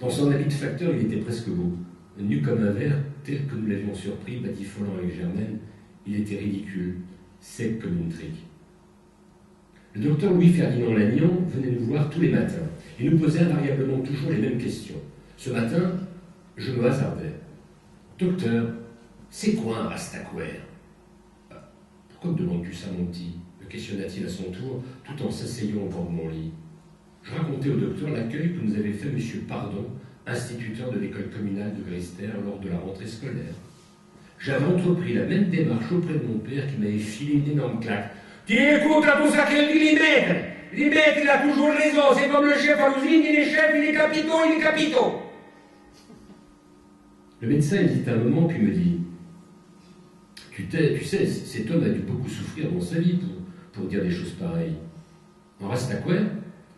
Dans son habit de facteur, il était presque beau. Nu comme un verre, tel que nous l'avions surpris, batifolant avec Germaine, il était ridicule, sec comme une trique. Le docteur Louis-Ferdinand Lagnan venait nous voir tous les matins et nous posait invariablement toujours les mêmes questions. Ce matin, je me hasardais. « Docteur, c'est quoi un rastaquaire ?»« Pourquoi me demandes-tu ça, mon petit ?» me questionna-t-il à son tour, tout en s'asseyant au bord de mon lit. Je racontais au docteur l'accueil que nous avait fait M. Pardon, instituteur de l'école communale de Grister lors de la rentrée scolaire. J'avais entrepris la même démarche auprès de mon père qui m'avait filé une énorme claque. « Tu écoutes à tout ça qu'il dit Limette. Limette, il a toujours raison, c'est comme le chef à l'usine, il est chef, il est capitaux. » Le médecin hésite un moment puis me dit « Tu sais, cet homme a dû beaucoup souffrir dans sa vie pour dire des choses pareilles. En rastaquaire,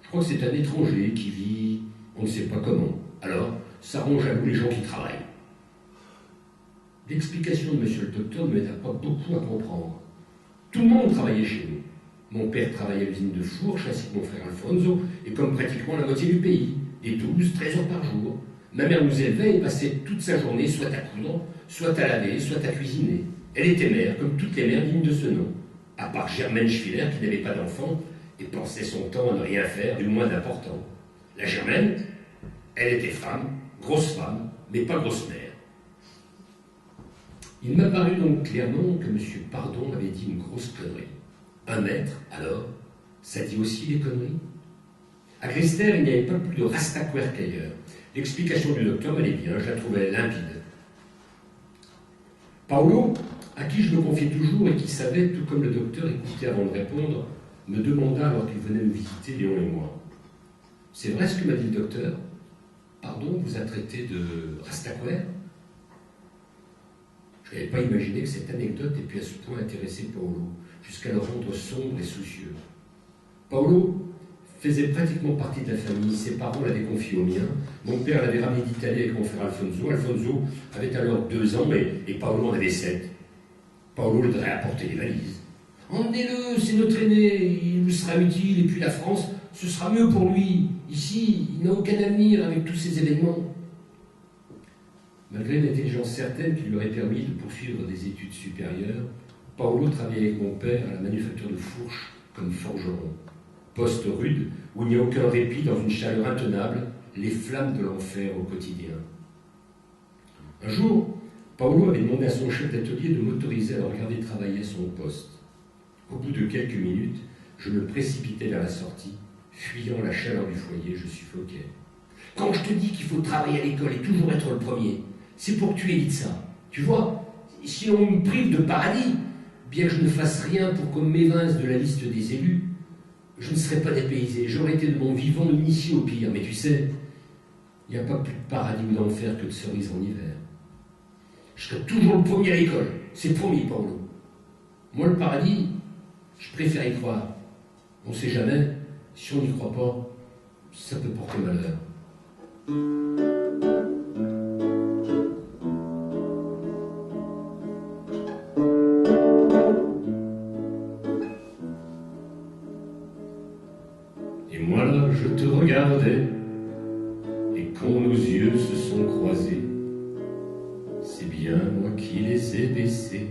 je crois que c'est un étranger qui vit, on ne sait pas comment. Alors, ça rend jaloux les gens qui travaillent. » L'explication de monsieur le docteur ne m'aida pas beaucoup à comprendre. Tout le monde travaillait chez nous. Mon père travaillait à l'usine de Fourche, ainsi que mon frère Alfonso, et comme pratiquement la moitié du pays, des 12-13 heures par jour. Ma mère nous élevait et passait toute sa journée soit à coudre, soit à laver, soit à cuisiner. Elle était mère, comme toutes les mères dignes de ce nom, à part Germaine Schwiller, qui n'avait pas d'enfant, et pensait son temps à ne rien faire, du moins d'important. La Germaine, elle était grosse femme, mais pas grosse mère. Il m'apparut donc clairement que M. Pardon avait dit une grosse connerie. Un maître, alors, ça dit aussi les conneries. À Grister, il n'y avait pas plus de rastaquaire qu'ailleurs. L'explication du docteur m'allait bien, je la trouvais limpide. Paolo, à qui je me confiais toujours et qui savait, tout comme le docteur écoutait avant de répondre, me demanda alors qu'il venait me visiter, Léon et moi. « C'est vrai ce que m'a dit le docteur ? Pardon, vous a traité de rastaquaire ?» Je n'avais pas imaginé que cette anecdote ait pu à ce point intéresser Paolo, jusqu'à le rendre sombre et soucieux. Paolo faisait pratiquement partie de la famille, ses parents l'avaient confié aux miens, mon père l'avait ramené d'Italie avec mon frère Alfonso. Alfonso avait alors 2 ans et Paolo en avait 7. Paolo lui devrait apporter les valises. « Emmenez-le, c'est notre aîné, il nous sera utile, et puis la France, ce sera mieux pour lui. Ici, il n'a aucun avenir avec tous ces événements. » Malgré une intelligence certaine qui lui aurait permis de poursuivre des études supérieures, Paolo travaillait avec mon père à la manufacture de Fourche comme forgeron. Poste rude, où il n'y a aucun répit dans une chaleur intenable, les flammes de l'enfer au quotidien. Un jour, Paolo avait demandé à son chef d'atelier de m'autoriser à le regarder travailler à son poste. Au bout de quelques minutes, je me précipitais vers la sortie, fuyant la chaleur du foyer, je suffoquais. « Quand je te dis qu'il faut travailler à l'école et toujours être le premier, c'est pour que tu évites ça. Tu vois, si on me prive de paradis, bien que je ne fasse rien pour qu'on m'évince de la liste des élus, je ne serais pas dépaysé, j'aurais été de mon vivant initié au pire. Mais tu sais, il n'y a pas plus de paradis ou d'enfer que de cerises en hiver. Je serai toujours le premier à l'école, c'est promis, Paolo. Moi, le paradis, je préfère y croire. On ne sait jamais, si on n'y croit pas, ça peut porter malheur. » Et moi là, je te regardais, et quand nos yeux se sont croisés, c'est bien moi qui les ai baissés.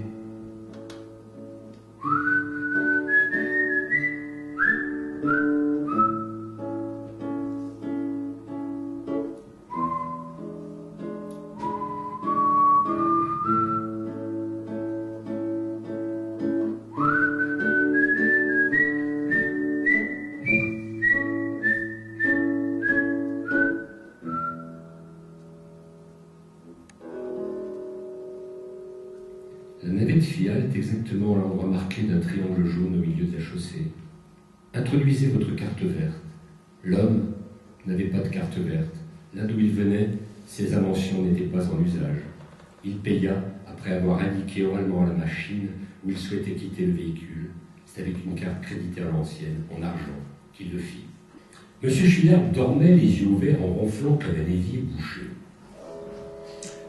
La navette fiale est exactement à l'endroit marqué d'un triangle jaune au milieu de la chaussée. Introduisez votre carte verte. L'homme n'avait pas de carte verte. Là d'où il venait, ses inventions n'étaient pas en usage. Il paya après avoir indiqué oralement à la machine où il souhaitait quitter le véhicule. C'est avec une carte créditée à l'ancienne, en argent, qu'il le fit. Monsieur Schwiller dormait les yeux ouverts en ronflant comme un évier bouché.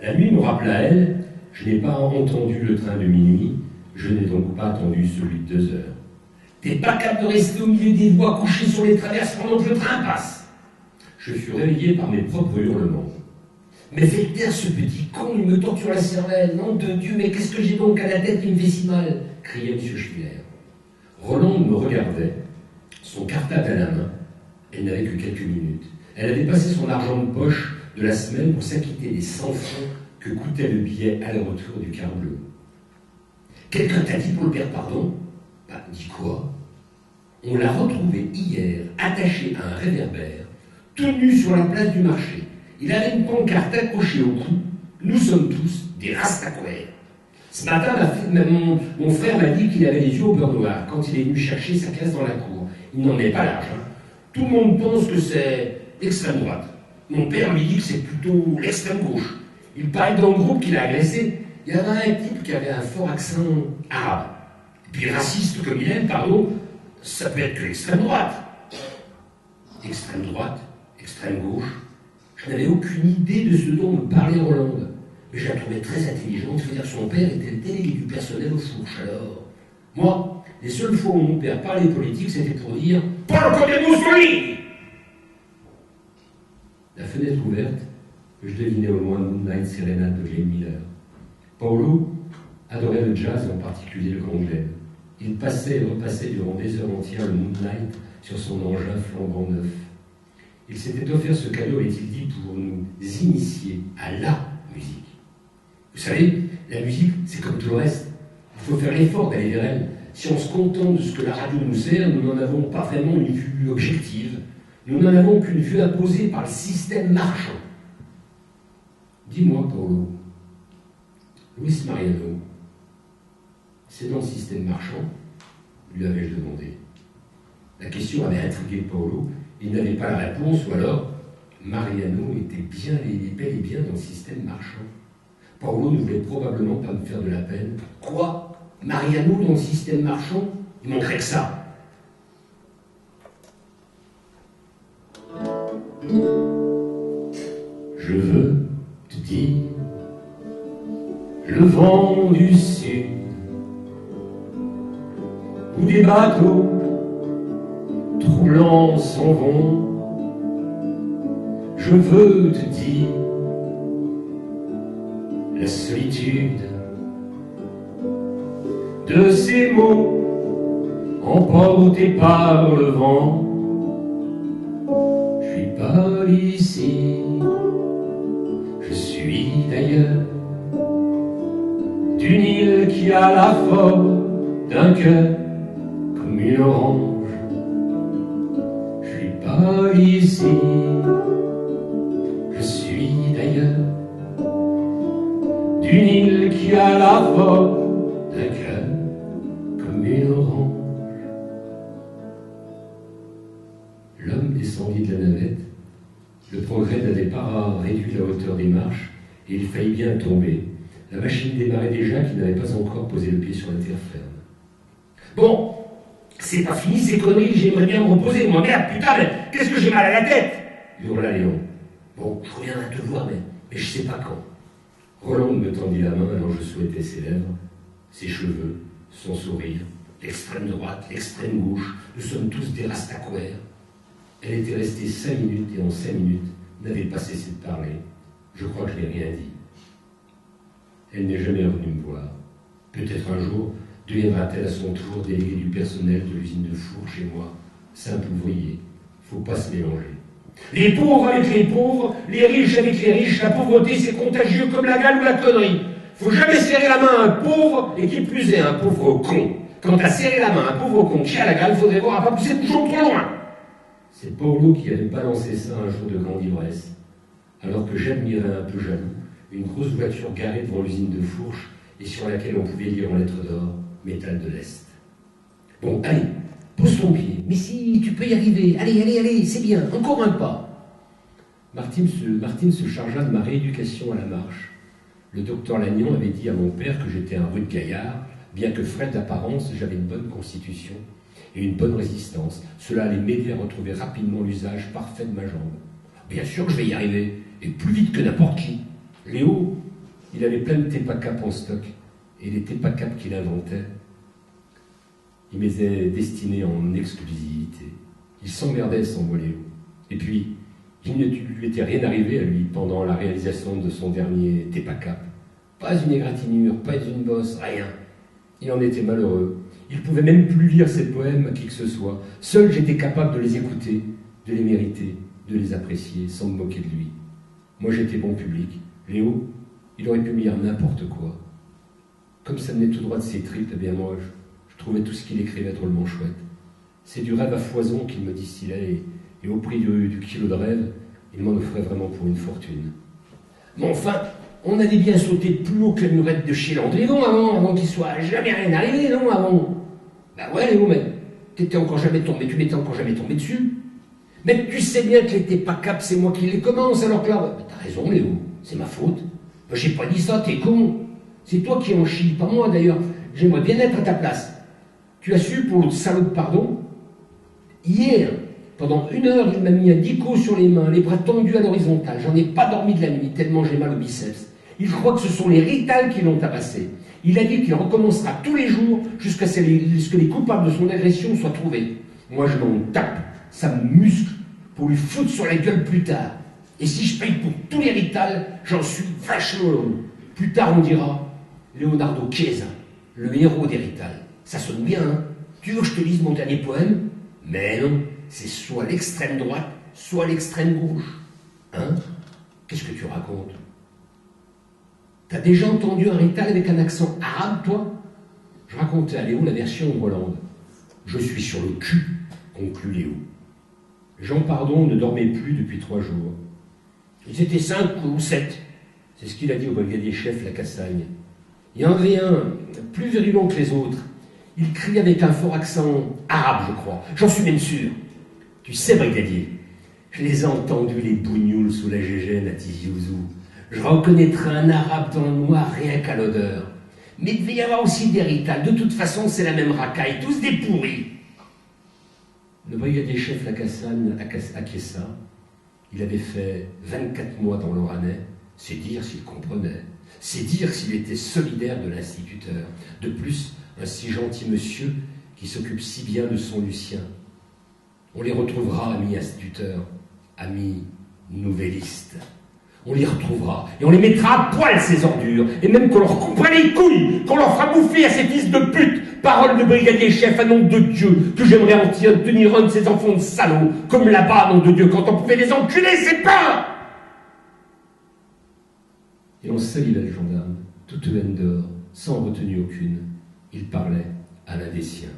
La nuit me rappela à elle. Je n'ai pas entendu le train de minuit, je n'ai donc pas attendu celui de 2 heures. T'es pas capable de rester au milieu des voies, couché sur les traverses pendant que le train passe. Je fus réveillé par mes propres hurlements. Mais faites taire ce petit con, il me torture la cervelle. Nom de Dieu, mais qu'est-ce que j'ai donc à la tête qui me fait si mal? Criait M. Schiller. Rolande me regardait, son cartable à la main. Elle n'avait que quelques minutes. Elle avait passé son argent de poche de la semaine pour s'acquitter des 100 francs que coûtait le billet aller-retour du car bleu. Quelqu'un t'a dit pour le père pardon? Bah, dis quoi? On l'a retrouvé hier, attaché à un réverbère, tout nu sur la place du marché. Il avait une pancarte accrochée au cou. Nous sommes tous des rastaquaires. Ce matin, mon frère m'a dit qu'il avait les yeux au beurre noir quand il est venu chercher sa classe dans la cour. Il n'en est pas large. Hein. Tout le monde pense que c'est l'extrême droite. Mon père lui dit que c'est plutôt l'extrême gauche. Il paraît que dans le groupe qu'il a agressé, il y avait un type qui avait un fort accent arabe. Et puis raciste comme il aime, pardon, ça peut être que l'extrême droite. Extrême droite, extrême gauche. Je n'avais aucune idée de ce dont me parlait Rolande. Mais je la trouvais très intelligente. Il faut dire que son père était le délégué du personnel au Fourche. Alors, moi, les seules fois où mon père parlait politique, c'était pour dire « Paul comme Mussolini !» La fenêtre ouverte, je devinais au loin Moonlight Serenade de Glenn Miller. Paolo adorait le jazz, en particulier le grand Glenn. Il passait et repassait durant des heures entières le Moonlight sur son engin flambant neuf. Il s'était offert ce cadeau, est-il dit, pour nous initier à la musique. Vous savez, la musique, c'est comme tout le reste. Il faut faire l'effort d'aller vers elle. Si on se contente de ce que la radio nous sert, nous n'en avons pas vraiment une vue objective. Nous n'en avons qu'une vue imposée par le système marchand. Dis-moi, Paolo, Luis Mariano, c'est dans le système marchand? Lui avais-je demandé. La question avait intrigué Paolo. Il n'avait pas la réponse, ou alors Mariano était bel et bien dans le système marchand. Paolo ne voulait probablement pas me faire de la peine. Quoi? Mariano dans le système marchand? Il manquerait que ça. Je veux te dire, le vent du sud, où des bateaux troublants s'en vont. Je veux te dire, la solitude de ces mots emportés par le vent. Je suis pas ici, je suis d'ailleurs, d'une île qui a la forme d'un cœur comme une orange. Je suis pas ici, je suis d'ailleurs, d'une île qui a la forme d'un cœur comme une orange. L'homme descendit de la navette. Le progrès n'avait pas réduit la hauteur des marches et il faillit bien tomber. La machine démarrait déjà qu'il n'avait pas encore posé le pied sur la terre ferme. Bon, c'est pas fini ces conneries, j'aimerais bien me reposer. Moi, merde, putain, mais qu'est-ce que j'ai mal à la tête? Hurla Léon. Bon, je reviens à te voir, mais je sais pas quand. Rolande me tendit la main alors je souhaitais ses lèvres, ses cheveux, son sourire. L'extrême droite, l'extrême gauche, nous sommes tous des rastaquaires. Elle était restée 5 minutes et en 5 minutes n'avait pas cessé de parler. Je crois que je n'ai rien dit. Elle n'est jamais revenue me voir. Peut-être un jour deviendra-t-elle à son tour déléguée du personnel de l'usine de Fourche chez moi. Simple ouvrier. Faut pas se mélanger. Les pauvres avec les pauvres, les riches avec les riches, la pauvreté c'est contagieux comme la gale ou la connerie. Faut jamais serrer la main à un pauvre et qui plus est un pauvre con. Quand t'as serré la main à un pauvre con qui a la gale, faudrait voir à pas pousser le bouchon trop loin. C'est Paolo qui avait balancé ça un jour de grande ivresse, alors que j'admirais un peu jaloux une grosse voiture garée devant l'usine de Fourche et sur laquelle on pouvait lire en lettres d'or « Métal de l'Est ». Bon, allez, pose ton pied. Mais si, tu peux y arriver. Allez, c'est bien, encore un pas. Martine se chargea de ma rééducation à la marche. Le docteur Lagnon avait dit à mon père que j'étais un rude gaillard, bien que frêle d'apparence, j'avais une bonne constitution et une bonne résistance. Cela allait m'aider à retrouver rapidement l'usage parfait de ma jambe. Bien sûr que je vais y arriver, et plus vite que n'importe qui. Léo, il avait plein de Tepacap en stock, et les Tepacap qu'il inventait, il m'était destiné en exclusivité. Il s'emmerdait sans moi, Léo. Et puis, il ne lui était rien arrivé à lui pendant la réalisation de son dernier Tepacap. Pas une égratignure, pas une bosse, rien. Il en était malheureux. Il ne pouvait même plus lire ses poèmes à qui que ce soit. Seul, j'étais capable de les écouter, de les mériter, de les apprécier, sans me moquer de lui. Moi, j'étais bon public. Léo, il aurait pu me lire n'importe quoi. Comme ça venait tout droit de ses tripes, eh bien moi, je trouvais tout ce qu'il écrivait drôlement chouette. C'est du rêve à foison qu'il me distillait, et au prix du kilo de rêve, il m'en offrait vraiment pour une fortune. Mais enfin, on allait bien sauter plus haut que la murette de chez Landrivon avant qu'il soit jamais rien arrivé, non, avant. Bah ouais, Léo, mais tu m'étais encore jamais tombé dessus. Mais tu sais bien que les Tepacap, c'est moi qui les commence, alors que là, bah, t'as raison, Léo, c'est ma faute. Bah, j'ai pas dit ça, t'es con. C'est toi qui en chie, pas moi d'ailleurs. J'aimerais bien être à ta place. Tu as su, pour l'autre salaud de pardon, hier, pendant 1 heure, il m'a mis un dico sur les mains, les bras tendus à l'horizontale. J'en ai pas dormi de la nuit, tellement j'ai mal au biceps. Il croit que ce sont les Rital qui l'ont tabassé. Il a dit qu'il recommencera tous les jours jusqu'à ce que les coupables de son agression soient trouvés. Moi, je m'en tape. Ça me muscle pour lui foutre sur la gueule plus tard. Et si je paye pour tous les Rital, j'en suis vachement heureux. Plus tard, on dira Leonardo Chiesa, le héros des Rital. Ça sonne bien, hein? Tu veux que je te lise mon dernier poème? Mais non, c'est soit l'extrême droite, soit l'extrême gauche. Hein? Qu'est-ce que tu racontes? T'as déjà entendu un Rital avec un accent arabe, toi? Je racontais à Léo la version Hollande. Je suis sur le cul, conclut Léo. Jean Pardon ne dormait plus depuis 3 jours. Ils étaient 5 ou 7. C'est ce qu'il a dit au brigadier chef Lacassagne. Il y en avait un, plus virulent que les autres. Il crie avec un fort accent arabe, je crois. J'en suis même sûr. Tu sais, brigadier, je les ai entendus, les bougnoules sous la gégène à Tizi Ouzou. Je reconnaîtrais un arabe dans le noir rien qu'à l'odeur. Mais il devait y avoir aussi des Rital. De toute façon, c'est la même racaille, tous des pourris. Le brigadier chef Lacassagne acquiesça. Il avait fait 24 mois dans l'Oranais. C'est dire s'il comprenait. C'est dire s'il était solidaire de l'instituteur. De plus, un si gentil monsieur qui s'occupe si bien de son Lucien. On les retrouvera, amis instituteurs, amis nouvellistes. On les retrouvera, et on les mettra à poil, ces ordures, et même qu'on leur coupera les couilles, qu'on leur fera bouffer à ces fils de pute. Parole de brigadier chef, à nom de Dieu, que j'aimerais en tenir un de ces enfants de salauds, comme là-bas, à nom de Dieu, quand on pouvait les enculer, c'est pas. Et on salivait le gendarme, toute haine dehors, sans retenue aucune. Il parlait à l'un des siens.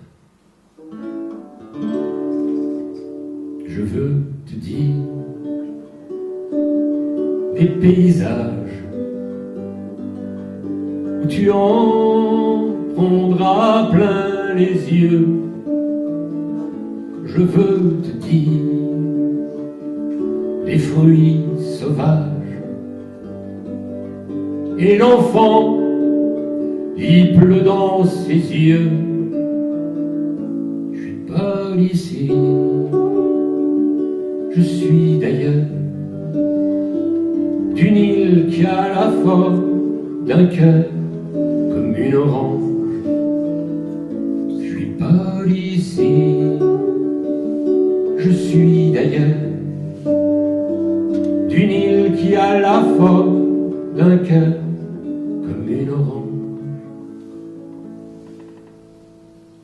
Je veux te dire des paysages où tu en prendras plein les yeux. Je veux te dire des fruits sauvages et l'enfant, il pleut dans ses yeux. Je suis pas ici, je suis d'ailleurs, d'une île qui a la forme d'un cœur comme une orange. Je suis pas ici, je suis d'ailleurs, d'une île qui a la forme d'un cœur comme une orange.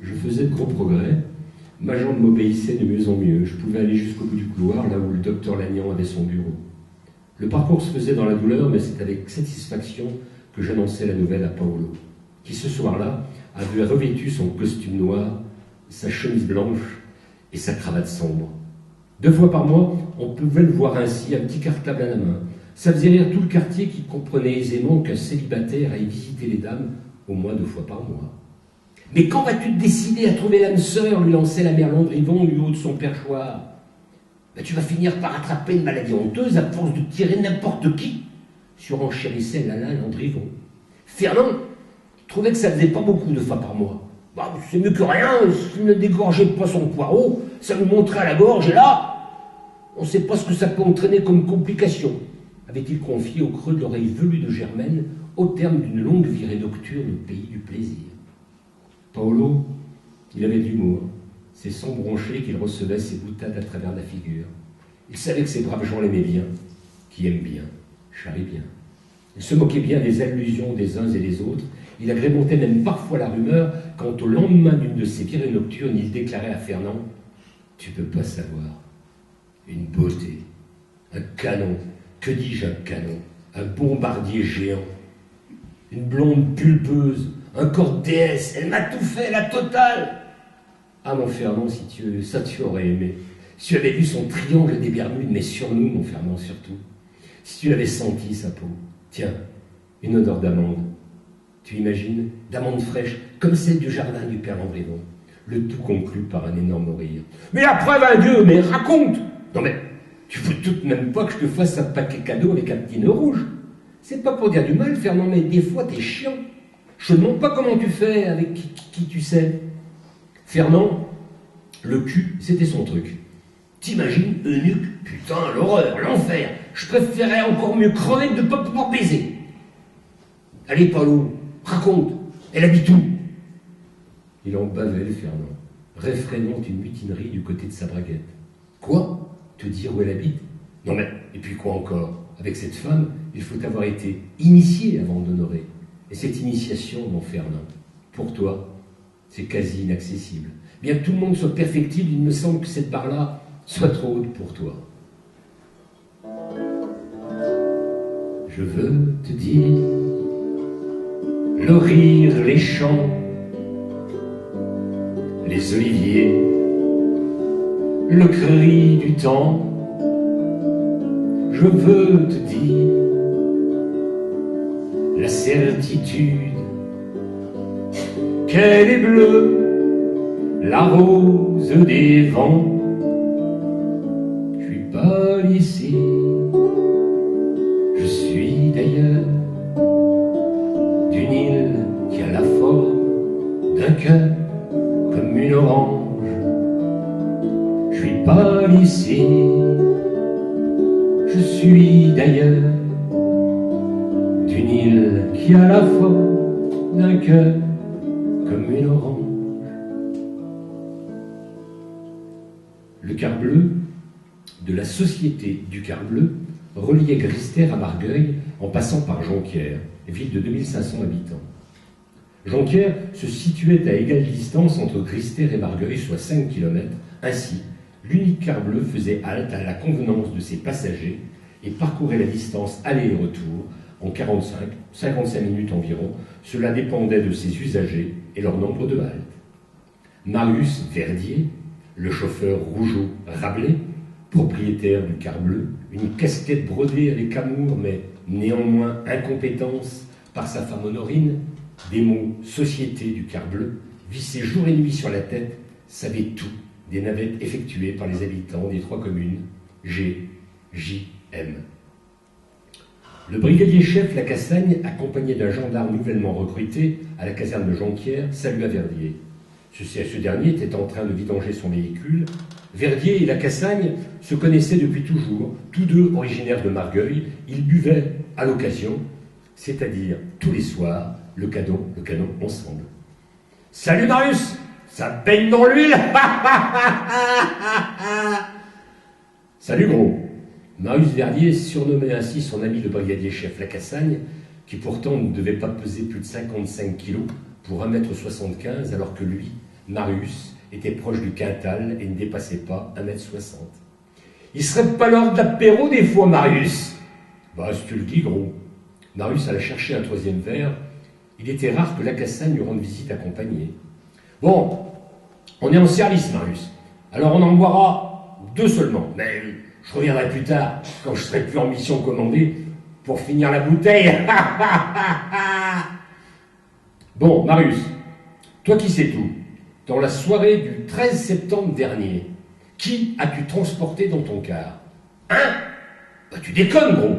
Je faisais de gros progrès. Ma jambe m'obéissait de mieux en mieux. Je pouvais aller jusqu'au bout du couloir, là où le docteur Lagnan avait son bureau. Le parcours se faisait dans la douleur, mais c'est avec satisfaction que j'annonçais la nouvelle à Paolo, qui ce soir-là avait revêtu son costume noir, sa chemise blanche et sa cravate sombre. 2 fois par mois, on pouvait le voir ainsi, un petit cartable à la main. Ça faisait rire tout le quartier qui comprenait aisément qu'un célibataire aille visiter les dames au moins 2 fois par mois. « Mais quand vas-tu te décider à trouver l'âme sœur ?» lui lançait la mère Landrivon du haut de son perchoir. Ben, tu vas finir par attraper une maladie honteuse à force de tirer n'importe qui, surenchérissait Alain Landrivon. Fernand trouvait que ça faisait pas beaucoup 2 fois par mois. Bah, c'est mieux que rien, s'il ne dégorgeait pas son poireau, ça nous montrait à la gorge, et là, on ne sait pas ce que ça peut entraîner comme complication, avait-il confié au creux de l'oreille velue de Germaine au terme d'une longue virée nocturne au pays du plaisir. Paolo Il avait de l'humour. C'est sans broncher qu'il recevait ses boutades à travers la figure. Il savait que ces braves gens l'aimaient bien, qui aiment bien, charrient bien. Il se moquait bien des allusions des uns et des autres. Il agrémentait même parfois la rumeur quand au lendemain d'une de ses virées nocturnes, il déclarait à Fernand « Tu peux pas savoir. Une beauté, un canon, que dis-je un canon, un bombardier géant, une blonde pulpeuse, un corps de déesse, elle m'a tout fait, la totale. Ah mon Fernand, ça tu aurais aimé. Si tu avais vu son triangle des Bermudes, mais sur nous, mon Fernand, surtout. Si tu avais senti sa peau. Tiens, une odeur d'amande. Tu imagines, d'amande fraîche, comme celle du jardin du Père Landrivon. Le tout conclu par un énorme rire. Mais après, va Dieu, mais raconte. Non mais, tu veux tout de même pas que je te fasse un paquet cadeau avec un petit nœud rouge. C'est pas pour dire du mal, Fernand, mais des fois t'es chiant. Je te demande pas comment tu fais, avec qui tu sais. Fernand, le cul, c'était son truc. T'imagines, eunuque, putain, l'horreur, l'enfer. Je préférais encore mieux crever que de ne pas pouvoir baiser. Allez, Paolo, raconte, elle habite où? Il en bavait, le Fernand, réfrénant une mutinerie du côté de sa braguette. Quoi? Te dire où elle habite? Non mais, et puis quoi encore? Avec cette femme, il faut avoir été initié avant d'honorer. Et cette initiation, mon Fernand, pour toi, c'est quasi inaccessible. Bien que tout le monde soit perfectible, il me semble que cette barre-là soit trop haute pour toi. Je veux te dire, le rire, les chants, les oliviers, le cri du temps. Je veux te dire, la certitude qu'elle est bleue, la rose des vents. Je suis pas d'ici, je suis d'ailleurs, d'une île qui a la forme d'un cœur comme une orange. Je suis pas d'ici, je suis d'ailleurs, d'une île qui a la forme d'un cœur comme une orange. Le quart bleu de la Société du quart bleu reliait Grister à Margueil en passant par Jonquière, ville de 2500 habitants. Jonquière se situait à égale distance entre Grister et Margueil, soit 5 km. Ainsi, l'unique quart bleu faisait halte à la convenance de ses passagers et parcourait la distance aller et retour en 45-55 minutes environ. Cela dépendait de ses usagers et leur nombre de haltes. Marius Verdier, le chauffeur Rougeau Rabelais, propriétaire du quart bleu, une casquette brodée avec amour, mais néanmoins incompétence par sa femme Honorine, des mots Société du quart bleu, vissés jour et nuit sur la tête, savait tout des navettes effectuées par les habitants des 3 communes G, J, M. Le brigadier chef Lacassagne, accompagné d'un gendarme nouvellement recruté à la caserne de Jonquière, salua Verdier. Ce dernier était en train de vidanger son véhicule. Verdier et Lacassagne se connaissaient depuis toujours, tous deux originaires de Margueil. Ils buvaient à l'occasion, c'est-à-dire tous les soirs, le canon ensemble. « Salut Marius, ça baigne dans l'huile !» « Salut gros !» Marius Verdier surnommait ainsi son ami le brigadier chef Lacassagne, qui pourtant ne devait pas peser plus de 55 kilos pour 1m75, alors que lui, Marius, était proche du quintal et ne dépassait pas 1m60. « Il serait pas l'heure de l'apéro des fois, Marius !»« Bah, si tu le dis, gros. » Marius alla chercher un 3e verre. Il était rare que Lacassagne lui rende visite accompagnée. « Bon, on est en service, Marius. Alors on en boira 2 seulement. Mais je reviendrai plus tard, quand je serai plus en mission commandée, pour finir la bouteille. » Bon, Marius, toi qui sais tout, dans la soirée du 13 septembre dernier, qui as-tu transporté dans ton car? Hein? Bah tu déconnes, gros.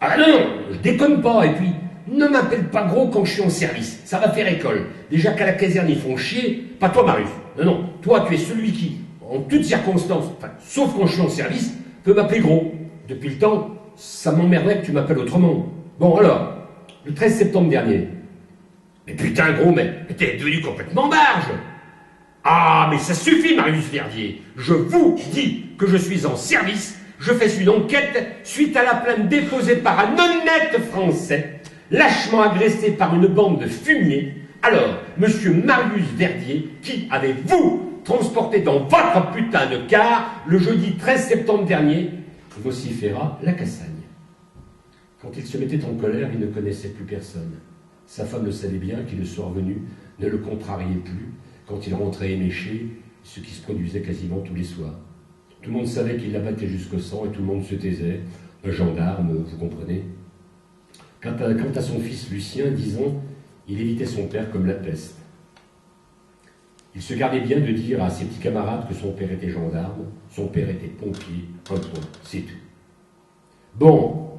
Ah non, je déconne pas, et puis, ne m'appelle pas gros quand je suis en service, ça va faire école. Déjà qu'à la caserne ils font chier, pas toi Marius. Non, toi tu es celui qui, en toutes circonstances, enfin, sauf quand je suis en service, peut m'appeler gros. Depuis le temps, ça m'emmerderait que tu m'appelles autrement. Bon alors, le 13 septembre dernier. Mais putain gros, mais t'es devenu complètement barge. Ah, mais ça suffit, Marius Verdier. Je vous dis que je suis en service. Je fais une enquête suite à la plainte déposée par un honnête Français, lâchement agressé par une bande de fumiers. Alors, monsieur Marius Verdier, qui avez-vous transporté dans votre putain de car le jeudi 13 septembre dernier, vociféra la Cassagne. Quand il se mettait en colère, il ne connaissait plus personne. Sa femme le savait bien qu'il, le soir venu, ne le contrariait plus quand il rentrait éméché, ce qui se produisait quasiment tous les soirs. Tout le monde savait qu'il la battait jusqu'au sang et tout le monde se taisait. Un gendarme, vous comprenez. Quant à son fils Lucien, 10 ans, il évitait son père comme la peste. Il se gardait bien de dire à ses petits camarades que son père était gendarme, son père était pompier, un point, c'est tout. Bon,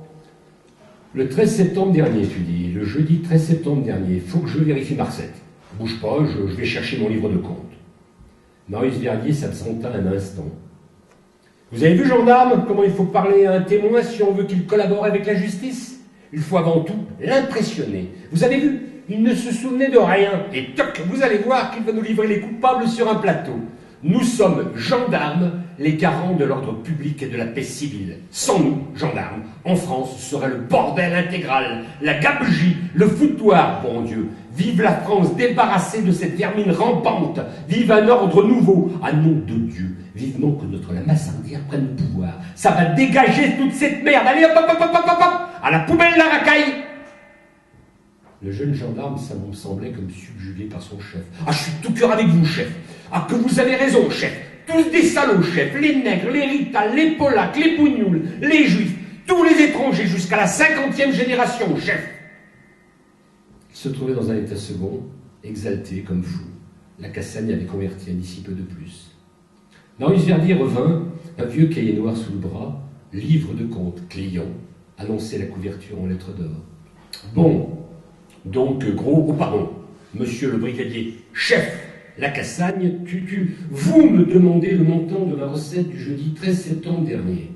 le 13 septembre dernier, tu dis, le jeudi 13 septembre dernier, il faut que je vérifie ma recette. Bouge pas, je vais chercher mon livre de compte. Marius Verdier s'absenta un instant. Vous avez vu, gendarme, comment il faut parler à un témoin si on veut qu'il collabore avec la justice? Il faut avant tout l'impressionner. Vous avez vu, il ne se souvenait de rien. Et toc, vous allez voir qu'il va nous livrer les coupables sur un plateau. Nous sommes gendarmes, les garants de l'ordre public et de la paix civile. Sans nous, gendarmes, en France, ce serait le bordel intégral, la gabegie, le foutoir, bon Dieu. Vive la France débarrassée de cette vermine rampante. Vive un ordre nouveau. À nom de Dieu, vivement que notre la Massardière prenne le pouvoir. Ça va dégager toute cette merde. Allez, hop, hop, hop, hop, hop, hop, à la poubelle la racaille. Le jeune gendarme, ça me semblait comme subjugué par son chef. Ah, je suis tout cœur avec vous, chef. Ah, que vous avez raison, chef. Tous des salauds, chef. Les nègres, les ritas, les polacs, les bougnoules, les juifs, tous les étrangers jusqu'à la 50e génération, chef. Il se trouvait dans un état second, exalté comme fou. La Cassagne avait converti un disciple de plus. Marius Verdier revint, un vieux cahier noir sous le bras, livre de compte, client, annonçait la couverture en lettres d'or. Bon, donc, monsieur le brigadier, chef, la Cassagne, vous me demandez le montant de ma recette du jeudi 13 septembre dernier.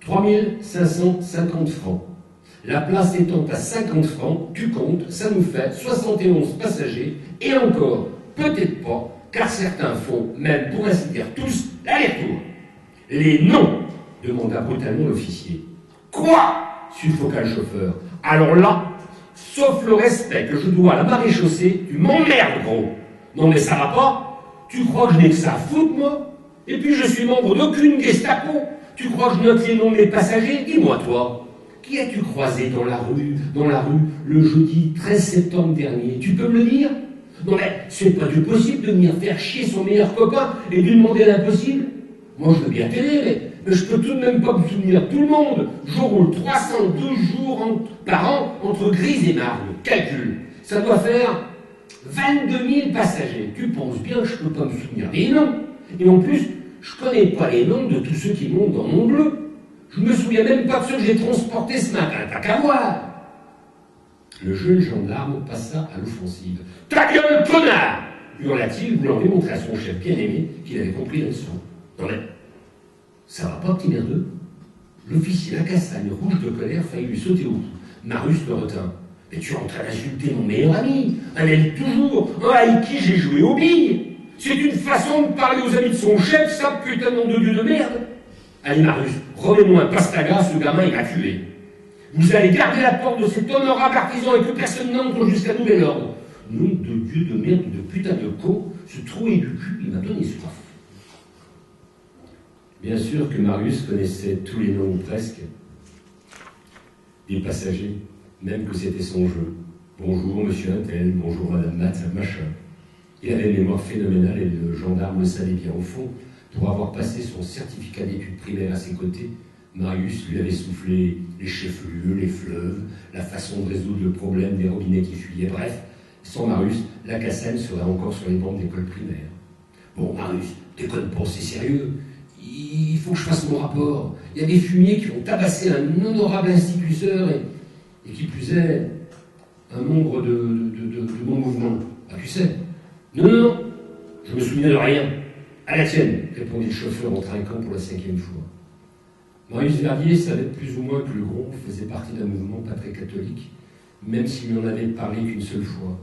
3550 francs. La place étant à 50 francs, tu comptes, ça nous fait 71 passagers, et encore, peut-être pas, car certains font, même pour ainsi dire tous, l'aller-retour. Les noms, demanda brutalement l'officier. Quoi? Suffoqua le chauffeur. Alors là, sauf le respect que je dois à la maréchaussée, tu m'emmerdes, gros. Non mais ça va pas? Tu crois que je n'ai que ça à foutre, moi? Et puis je suis membre d'aucune Gestapo. Tu crois que je note les noms des passagers? Dis-moi, toi. Qui as-tu croisé dans la rue, le jeudi 13 septembre dernier? Tu peux me le dire? Non mais, c'est pas du possible de venir faire chier son meilleur copain et de lui demander l'impossible. Moi je veux bien t'aider, mais je peux tout de même pas me souvenir de tout le monde. Je roule 312 jours par an entre Grise et Marne. Calcul. Ça doit faire 22 000 passagers. Tu penses bien que je peux pas me souvenir des noms. Et en plus, je connais pas les noms de tous ceux qui montent dans mon bleu. Je me souviens même pas de ceux que j'ai transportés ce matin. T'as qu'à voir. Le jeune gendarme passa à l'offensive. Ta gueule, connard! Hurla-t-il, voulant démontrer à son chef bien-aimé qu'il avait compris la leçon. Non mais, ça va pas, petit merdeux? L'officier la Cassagne, rouge de colère, faillit lui sauter au cou. Marius le retint. Mais tu es en train d'insulter mon meilleur ami, un aile toujours, un avec qui j'ai joué aux billes. C'est une façon de parler aux amis de son chef, ça, putain de nom de Dieu de merde. Allez Marius, remets-moi un pastaga, ce gamin il m'a tué. Vous allez garder la porte de cet honorable artisan et que personne n'entre jusqu'à nouvel ordre. Nom de Dieu de merde, de putain de con, ce troué du cul, il m'a donné soif. Bien sûr que Marius connaissait tous les noms, ou presque, des passagers, même que c'était son jeu. Bonjour, monsieur Intel, bonjour, madame Mat, machin. Il avait une mémoire phénoménale et le gendarme le savait bien. Au fond, pour avoir passé son certificat d'études primaires à ses côtés, Marius lui avait soufflé les chefs-lieux, les fleuves, la façon de résoudre le problème des robinets qui fuyaient. Bref, sans Marius, la Cassagne serait encore sur les bancs d'école primaire. Bon, Marius, déconne pas, c'est sérieux. Il faut que je fasse mon rapport. Il y a des fumiers qui ont tabassé un honorable instituteur et qui plus est, un membre de mon mouvement. Ah, tu sais? Non, je me souviens de rien. À la tienne, répondit le chauffeur en trinquant pour la 5e fois. Marius Verdier savait plus ou moins que le groupe faisait partie d'un mouvement pas très catholique, même s'il n'en avait parlé qu'une seule fois.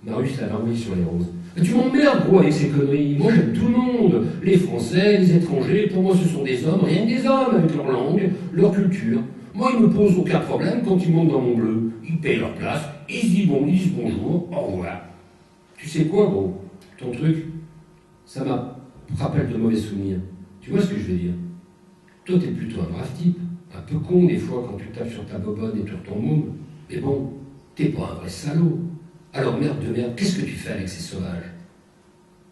Marius l'avait envoyé sur les roses. Tu m'emmerdes, gros, avec ces conneries. Moi, j'aime tout le monde. Les Français, les étrangers, pour moi, ce sont des hommes, rien que des hommes, avec leur langue, leur culture. Moi, ils ne me posent aucun problème quand ils montent dans mon bleu. Ils payent leur place, ils se disent bonjour, au revoir. Tu sais quoi, gros? Ton truc, ça m'a rappelle de mauvais souvenirs. Tu vois ce que je veux dire? Toi, t'es plutôt un brave type. Un peu con, des fois, quand tu tapes sur ta bobonne et sur ton môme. Mais bon, t'es pas un vrai salaud. Alors, merde de merde, qu'est-ce que tu fais avec ces sauvages?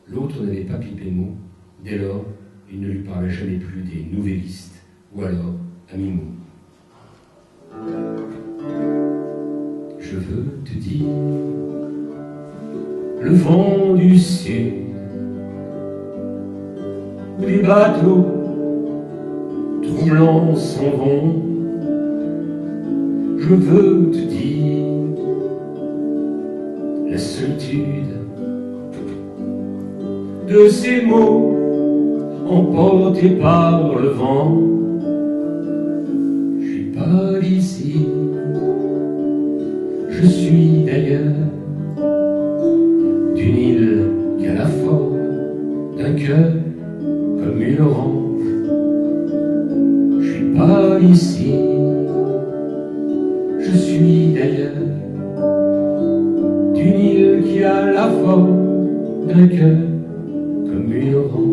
L'autre n'avait pas pipé le mot. Dès lors, il ne lui parlait jamais plus des nouvellistes, ou alors à mi-mot. Je veux te dire, le vent du sud, où les bateaux troublants s'en vont. Je veux te dire, la solitude de ces mots emportés par le vent. Je suis pas d'ici, je suis d'ailleurs, d'une île qui a la forme d'un cœur comme une orange. Je suis pas d'ici, je suis d'ailleurs, d'une île qui a la forme d'un cœur comme une orange.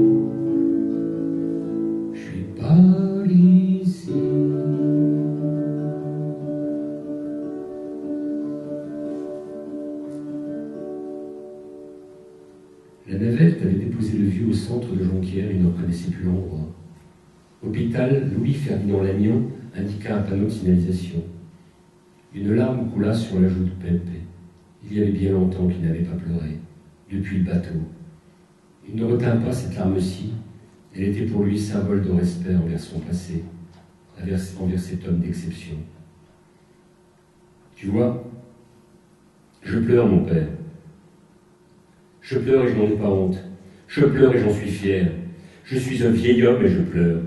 Je suis pas d'ici. La navette avait déposé le vieux au centre de Jonquière, il ne reconnaissait plus l'endroit. Hôpital Louis-Ferdinand Lagnon indiqua un panneau de signalisation. Une larme coula sur la joue de Pépé. Il y avait bien longtemps qu'il n'avait pas pleuré, depuis le bateau. Il ne retint pas cette larme-ci, elle était pour lui symbole de respect envers son passé, envers cet homme d'exception. Tu vois, je pleure, mon père. Je pleure et je n'en ai pas honte. Je pleure et j'en suis fier. Je suis un vieil homme et je pleure.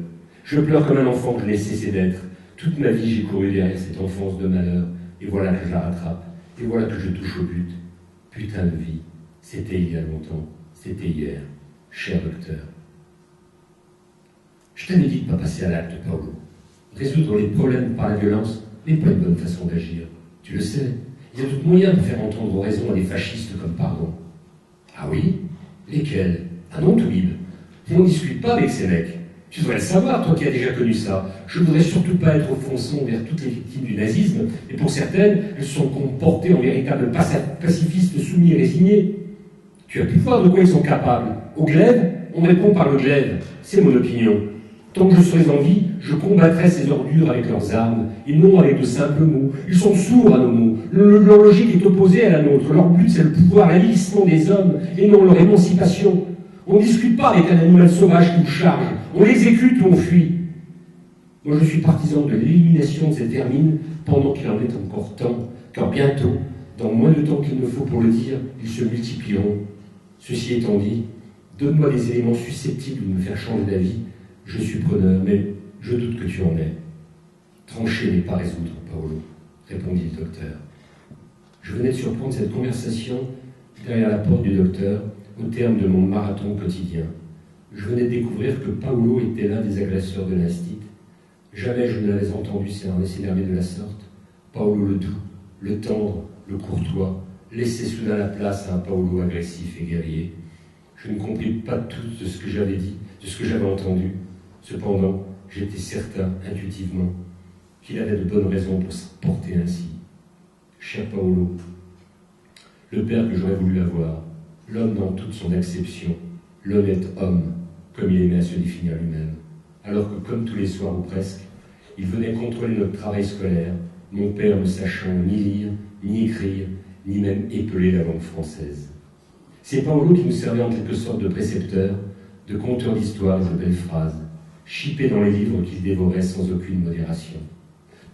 Je pleure comme un enfant que je n'ai cessé d'être. Toute ma vie, j'ai couru derrière cette enfance de malheur. Et voilà que je la rattrape. Et voilà que je touche au but. Putain de vie. C'était il y a longtemps. C'était hier. Cher docteur. Je t'avais dit de ne pas passer à l'acte, Paolo. Résoudre les problèmes par la violence n'est pas une bonne façon d'agir. Tu le sais. Il y a tout moyen de faire entendre raison à des fascistes comme pardon. Ah oui? Lesquels? Ah non, Toubib. On ne discute pas avec ces mecs. Tu devrais le savoir, toi qui as déjà connu ça. Je ne voudrais surtout pas être offensant envers toutes les victimes du nazisme, et pour certaines, elles se sont comportées en véritables pacifistes soumis et résignés. Tu as pu voir de quoi ils sont capables. Au glaive, on répond par le glaive. C'est mon opinion. Tant que je serais en vie, je combattrai ces ordures avec leurs armes, et non avec de simples mots. Ils sont sourds à nos mots. Leur logique est opposée à la nôtre. Leur but, c'est le pouvoir, l'avilissement des hommes, et non leur émancipation. On ne discute pas avec un animal sauvage qui nous charge. On l'exécute ou on fuit. Moi, je suis partisan de l'élimination de ces vermines pendant qu'il en est encore temps, car bientôt, dans moins de temps qu'il ne faut pour le dire, ils se multiplieront. Ceci étant dit, donne-moi des éléments susceptibles de me faire changer d'avis. Je suis preneur, mais je doute que tu en aies. Trancher n'est pas résoudre, Paolo, répondit le docteur. Je venais de surprendre cette conversation derrière la porte du docteur, au terme de mon marathon quotidien. Je venais de découvrir que Paolo était l'un des agresseurs de l'Institut. Jamais je ne l'avais entendu s'énerver de la sorte. Paolo le doux, le tendre, le courtois, laissait soudain la place à un Paolo agressif et guerrier. Je ne compris pas tout de ce que j'avais dit, de ce que j'avais entendu. Cependant, j'étais certain, intuitivement, qu'il avait de bonnes raisons pour se porter ainsi. Cher Paolo, le père que j'aurais voulu avoir, l'homme dans toute son acception, l'honnête homme, comme il aimait à se définir lui-même. Alors que, comme tous les soirs ou presque, il venait contrôler notre travail scolaire, mon père ne sachant ni lire, ni écrire, ni même épeler la langue française. C'est Paolo qui nous servait en quelque sorte de précepteur, de conteur d'histoires et de belles phrases, chippé dans les livres qu'il dévorait sans aucune modération.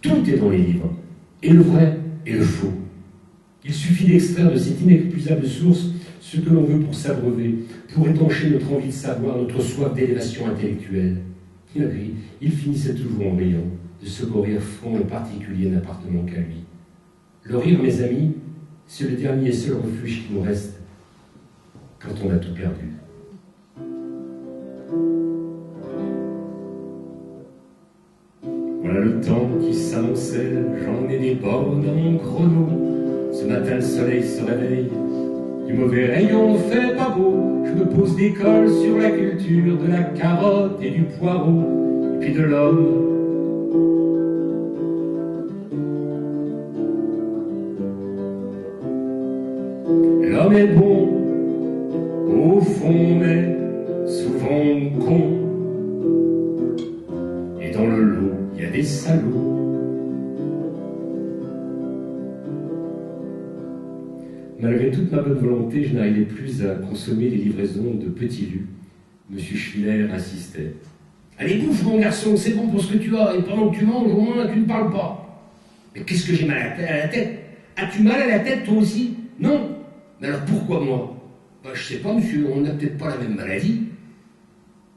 Tout est dans les livres, et le vrai et le faux. Il suffit d'extraire de cette inépuisable source ce que l'on veut pour s'abreuver, pour étancher notre envie de savoir, notre soif d'élévation intellectuelle. Il finissait toujours en riant, de ce beau rire franc et particulier n'appartenant qu'à lui. Le rire, mes amis, c'est le dernier et seul refuge qui nous reste. quand on a tout perdu. Voilà le temps qui s'amoncelle, j'en ai des bornes dans mon chrono. Ce matin le soleil se réveille, du mauvais rayon fait pas beau. Je me pose des cols sur la culture de la carotte et du poireau, et puis de l'homme. L'homme est bon, au fond, mais souvent con. Et dans le lot, il y a des salauds. Malgré toute ma bonne volonté, je n'arrivais plus à consommer les livraisons de petits lus. Monsieur Schiller insistait. Allez, bouffe, mon garçon, c'est bon pour ce que tu as, et pendant que tu manges, au moins, tu ne parles pas. Mais qu'est-ce que j'ai mal à la tête? As-tu mal à la tête, toi aussi? Non. Mais alors pourquoi moi? Je sais pas, monsieur, on n'a peut-être pas la même maladie.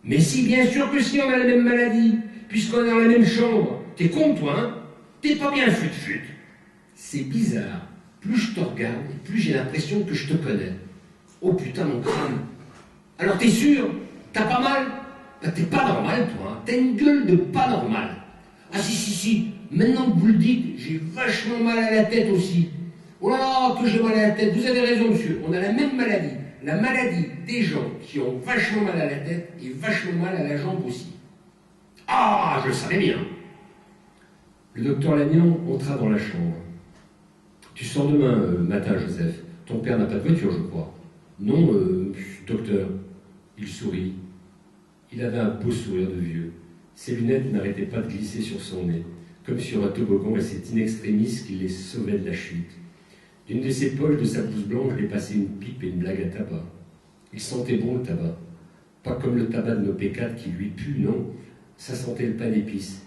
Mais si, bien sûr que si, on a la même maladie, puisqu'on est dans la même chambre. T'es con, toi, hein? T'es pas bien fut-fut. C'est bizarre. Plus je te regarde, et plus j'ai l'impression que je te connais. Oh putain, mon crâne. Alors t'es sûr? T'as pas mal? T'es pas normal, toi, hein? T'as une gueule de pas normal. Ah si. Maintenant que vous le dites, j'ai vachement mal à la tête aussi. Oh là là, que j'ai mal à la tête. Vous avez raison, monsieur. On a la même maladie. La maladie des gens qui ont vachement mal à la tête et vachement mal à la jambe aussi. Ah, je le savais bien. Le docteur Lagnan entra dans la chambre. Tu sors demain matin, Joseph. Ton père n'a pas de voiture, je crois. Non, docteur. Il sourit. Il avait un beau sourire de vieux. Ses lunettes n'arrêtaient pas de glisser sur son nez, comme sur un toboggan, et c'est in extremis qu'il les sauvait de la chute. D'une de ses poches de sa blouse blanche dépassait une pipe et une blague à tabac. Il sentait bon le tabac. Pas comme le tabac de nos P4 qui lui pue, non. Ça sentait le pain d'épices.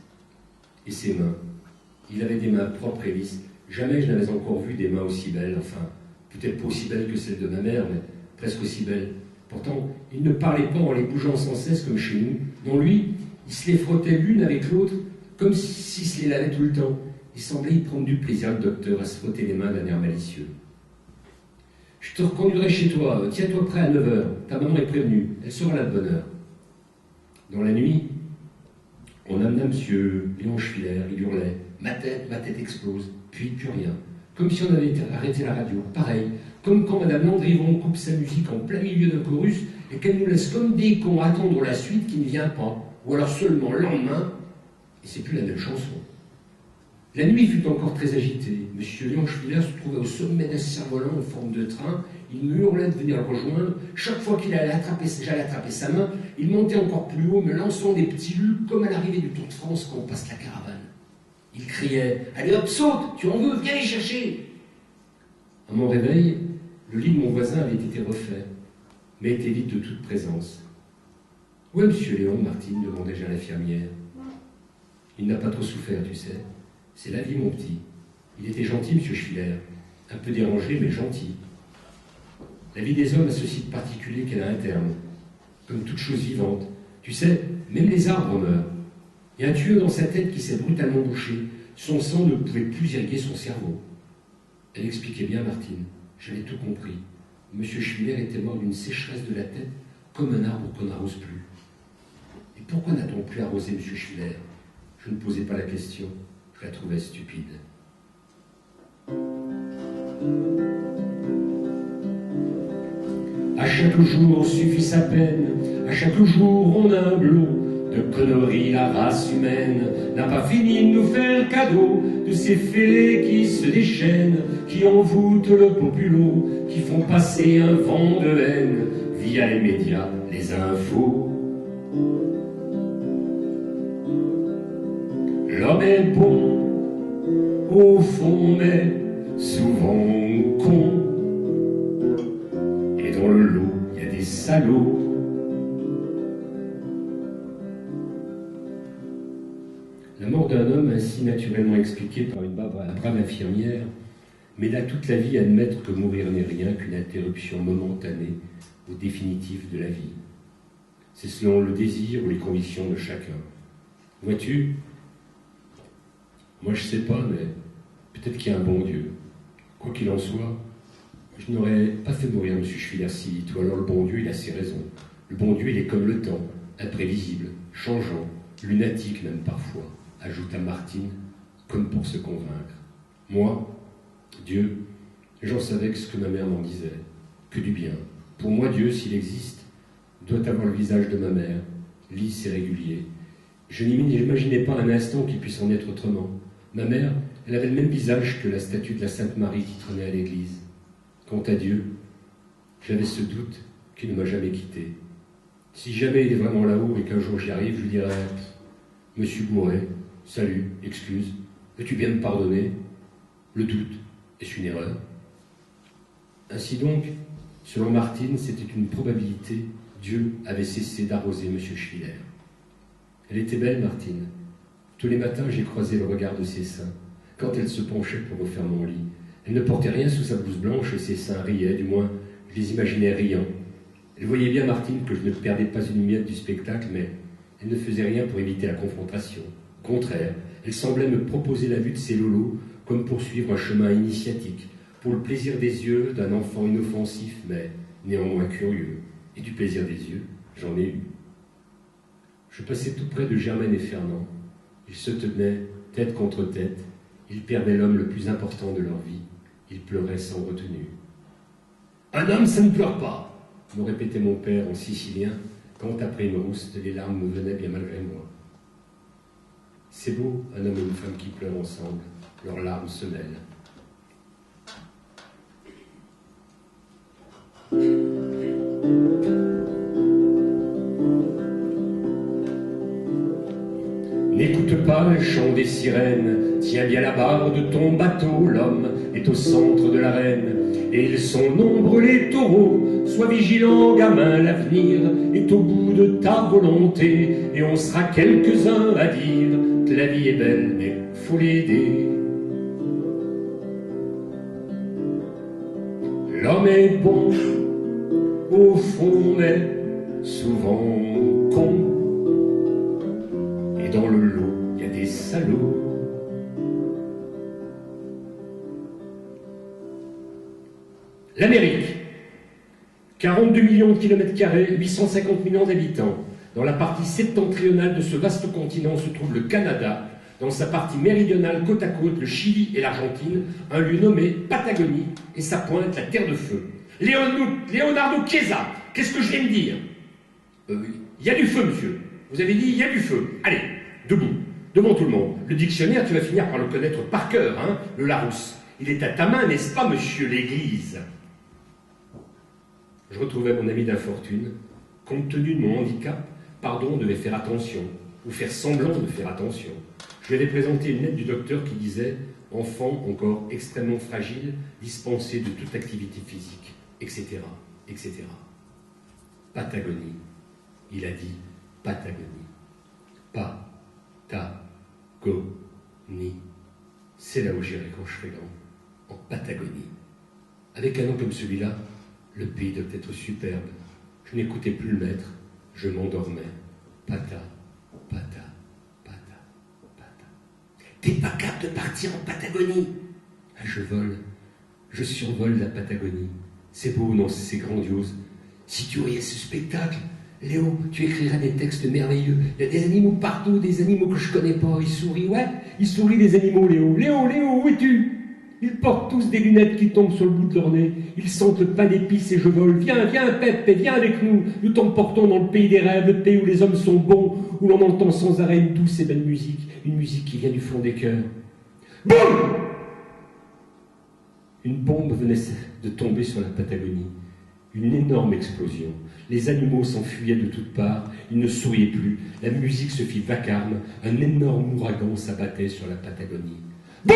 Et ses mains. Il avait des mains propres et lisses. Jamais je n'avais encore vu des mains aussi belles. Enfin, peut-être pas aussi belles que celles de ma mère, mais presque aussi belles. Pourtant, il ne parlait pas en les bougeant sans cesse comme chez nous. Non, lui, il se les frottait l'une avec l'autre, comme s'il se les lavait tout le temps. Il semblait y prendre du plaisir, le docteur, à se frotter les mains d'un air malicieux. Je te reconduirai chez toi. Tiens-toi prêt à 9h. Ta maman est prévenue. Elle sera là de bonne heure. Dans la nuit, on amena M. Léon Schiller. Il hurlait. Ma tête explose. Puis plus rien. Comme si on avait arrêté la radio. Pareil. Comme quand Mme Landrivon coupe sa musique en plein milieu d'un chorus et qu'elle nous laisse comme des cons attendre la suite qui ne vient pas. Ou alors seulement le lendemain. Et c'est plus la même chanson. La nuit fut encore très agitée. M. Léon Schiller se trouvait au sommet d'un cerf-volant en forme de train. Il me hurlait de venir le rejoindre. Chaque fois j'allais attraper sa main, il montait encore plus haut, me lançant des petits lus comme à l'arrivée du Tour de France quand on passe la caravane. Il criait « Allez hop, saute, tu en veux, viens les chercher !» À mon réveil, le lit de mon voisin avait été refait, mais était vide de toute présence. « Où est M. Léon, Martine ?» demandai-je à l'infirmière. « Il n'a pas trop souffert, tu sais. C'est la vie, mon petit. Il était gentil, M. Schiller. Un peu dérangé, mais gentil. La vie des hommes a ceci de particulier qu'elle a un terme. Comme toute chose vivante. Tu sais, même les arbres meurent. Il y a un tuyau dans sa tête qui s'est brutalement bouché. Son sang ne pouvait plus irriguer son cerveau. Elle expliquait bien, Martine. J'avais tout compris. M. Schiller était mort d'une sécheresse de la tête, comme un arbre qu'on n'arrose plus. Et pourquoi n'a-t-on plus arrosé M. Schiller? Je ne posais pas la question. Je la trouvais stupide. À chaque jour suffit sa peine, à chaque jour on a un blot de conneries. La race humaine n'a pas fini de nous faire cadeau de ces fêlés qui se déchaînent, qui envoûtent le populo, qui font passer un vent de haine via les médias, les infos. L'homme est bon, au fond, mais souvent con. Et dans le lot, il y a des salauds. La mort d'un homme ainsi naturellement expliquée par une brave infirmière m'aida toute la vie à admettre que mourir n'est rien qu'une interruption momentanée ou définitive de la vie. C'est selon le désir ou les convictions de chacun. Vois-tu, moi je sais pas, mais peut-être qu'il y a un bon Dieu. Quoi qu'il en soit, Je n'aurais pas fait mourir M. Schiller si vite, ou alors le bon Dieu, il a ses raisons. Le bon Dieu, il est comme le temps, imprévisible, changeant, lunatique même parfois, ajouta Martine, comme pour se convaincre. Moi, Dieu, j'en savais que ce que ma mère m'en disait, que du bien. Pour moi, Dieu, s'il existe, doit avoir le visage de ma mère, lisse et régulier. Je n'imaginais pas un instant qu'il puisse en être autrement. Ma mère, elle avait le même visage que la statue de la Sainte Marie qui trônait à l'église. Quant à Dieu, j'avais ce doute qu'il ne m'a jamais quitté. Si jamais il est vraiment là-haut et qu'un jour j'y arrive, je lui dirais « Monsieur Bourret, salut, excuse, veux-tu bien me pardonner ? Le doute, est-ce une erreur ?» Ainsi donc, selon Martine, c'était une probabilité, Dieu avait cessé d'arroser M. Schiller. Elle était belle, Martine. Tous les matins, j'ai croisé le regard de ses seins, quand elle se penchait pour refaire mon lit. Elle ne portait rien sous sa blouse blanche et ses seins riaient, du moins, je les imaginais riants. Elle voyait bien, Martine, que je ne perdais pas une miette du spectacle, mais elle ne faisait rien pour éviter la confrontation. Au contraire, elle semblait me proposer la vue de ses lolos comme poursuivre un chemin initiatique, pour le plaisir des yeux d'un enfant inoffensif, mais néanmoins curieux. Et du plaisir des yeux, j'en ai eu. Je passais tout près de Germaine et Fernand. Ils se tenaient tête contre tête. Ils perdaient l'homme le plus important de leur vie. Ils pleuraient sans retenue. « Un homme, ça ne pleure pas !» me répétait mon père en sicilien, quand après une rouste, les larmes me venaient bien malgré moi. C'est beau, un homme et une femme qui pleurent ensemble. Leurs larmes se mêlent. N'écoute pas le chant des sirènes, tiens bien la barre de ton bateau, l'homme est au centre de l'arène, et ils sont nombreux les taureaux, sois vigilant gamin, l'avenir est au bout de ta volonté, et on sera quelques-uns à dire que la vie est belle, mais faut l'aider. L'homme est bon, au fond, mais souvent con. Et dans le lot, il y a des salauds. L'Amérique. 42 millions de kilomètres carrés, 850 millions d'habitants. Dans la partie septentrionale de ce vaste continent se trouve le Canada. Dans sa partie méridionale, côte à côte, le Chili et l'Argentine, un lieu nommé Patagonie, et sa pointe, la Terre de Feu. Leonardo Chiesa, qu'est-ce que je viens de dire? Il y a du feu, monsieur. Vous avez dit, il y a du feu. Allez, debout, devant tout le monde. Le dictionnaire, tu vas finir par le connaître par cœur, hein, le Larousse. Il est à ta main, n'est-ce pas, monsieur l'Église? Je retrouvais mon ami d'infortune. Compte tenu de mon handicap, Pardon devait faire attention, ou faire semblant de faire attention. Je lui avais présenté une lettre du docteur qui disait « Enfant encore extrêmement fragile, dispensé de toute activité physique, etc. etc. » Patagonie. Il a dit Patagonie. Pa-ta-go-ni. C'est là où j'irai quand je serai grand, en Patagonie. Avec un nom comme celui-là, le pays doit être superbe. Je n'écoutais plus le maître, je m'endormais. Pata, pata, pata, pata. T'es pas capable de partir en Patagonie? Je vole, je survole la Patagonie. C'est beau, non, c'est grandiose. Si tu voyais ce spectacle, Léo, tu écrirais des textes merveilleux. Il y a des animaux partout, des animaux que je connais pas. Ils sourient, ouais, ils sourient les animaux, Léo. Léo, où es-tu? Ils portent tous des lunettes qui tombent sur le bout de leur nez. Ils sentent le pain d'épices et je vole. Viens, Pep, viens avec nous. Nous t'emportons dans le pays des rêves, le pays où les hommes sont bons, où l'on entend sans arrêt une douce et belle musique. Une musique qui vient du fond des cœurs. Boum! Une bombe venait de tomber sur la Patagonie. Une énorme explosion. Les animaux s'enfuyaient de toutes parts. Ils ne souriaient plus. La musique se fit vacarme. Un énorme ouragan s'abattait sur la Patagonie. Boum!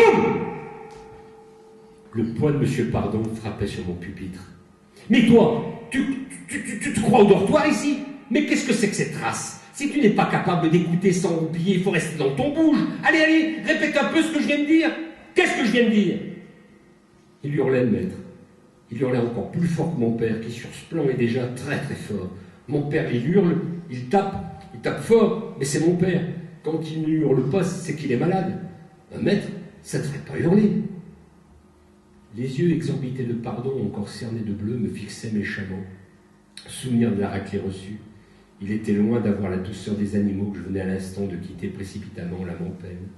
Le poing de M. Pardon frappait sur mon pupitre. « Mais toi, tu te crois au dortoir ici? Mais qu'est-ce que c'est que cette race? Si tu n'es pas capable d'écouter sans oublier, il faut rester dans ton bouge. Allez, répète un peu ce que je viens de dire. Qu'est-ce que je viens de dire ?» Il hurlait, le maître. Il hurlait encore plus fort que mon père, qui sur ce plan est déjà très très fort. Mon père, il hurle, il tape fort, mais c'est mon père. Quand il ne hurle pas, c'est qu'il est malade. Un maître, ça ne devrait pas hurler. Les yeux exorbités de pardon, encore cernés de bleu, me fixaient méchamment. Souvenir de la raclée reçue. Il était loin d'avoir la douceur des animaux que je venais à l'instant de quitter précipitamment, l'âme en peine.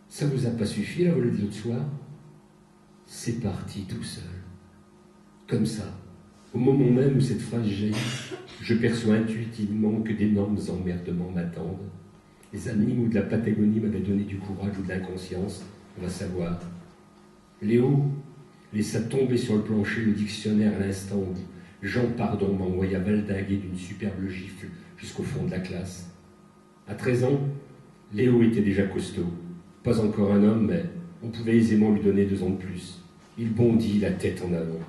Ça vous a pas suffi la volée de l'autre soir? C'est parti tout seul. Comme ça, au moment même où cette phrase jaillit, je perçois intuitivement que d'énormes emmerdements m'attendent. Les animaux de la Patagonie m'avaient donné du courage ou de l'inconscience, on va savoir. Léo laissa tomber sur le plancher le dictionnaire à l'instant où Jean Pardon m'envoya valdinguer d'une superbe gifle jusqu'au fond de la classe. À 13 ans, Léo était déjà costaud. Pas encore un homme, mais on pouvait aisément lui donner 2 ans de plus. Il bondit la tête en avant.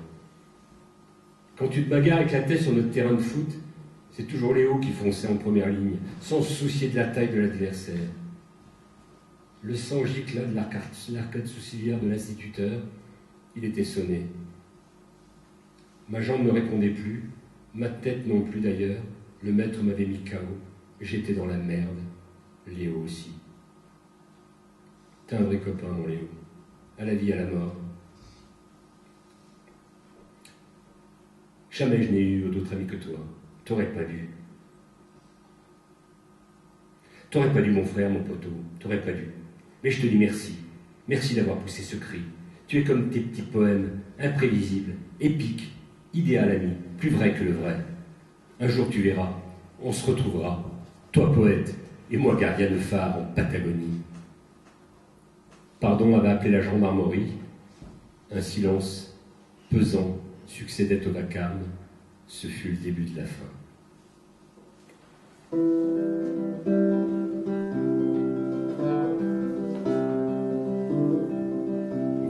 Quand tu te bagarres avec la tête sur notre terrain de foot, c'est toujours Léo qui fonçait en première ligne, sans se soucier de la taille de l'adversaire. Le sang gicla de l'arcade sourcilière de l'instituteur. Il était sonné. Ma jambe ne répondait plus, ma tête non plus d'ailleurs. Le maître m'avait mis KO. J'étais dans la merde. Léo aussi. T'es un vrai copain, mon Léo. À la vie, à la mort. Jamais je n'ai eu d'autre ami que toi. T'aurais pas dû. T'aurais pas dû, mon frère, mon poteau. T'aurais pas dû. Mais je te dis merci. Merci d'avoir poussé ce cri. Tu es comme tes petits poèmes, imprévisibles, épiques, idéal ami, plus vrai que le vrai. Un jour tu verras, on se retrouvera. Toi poète, et moi gardien de phare en Patagonie. Pardon avait appelé la gendarmerie. Un silence pesant succédait au vacarme. Ce fut le début de la fin.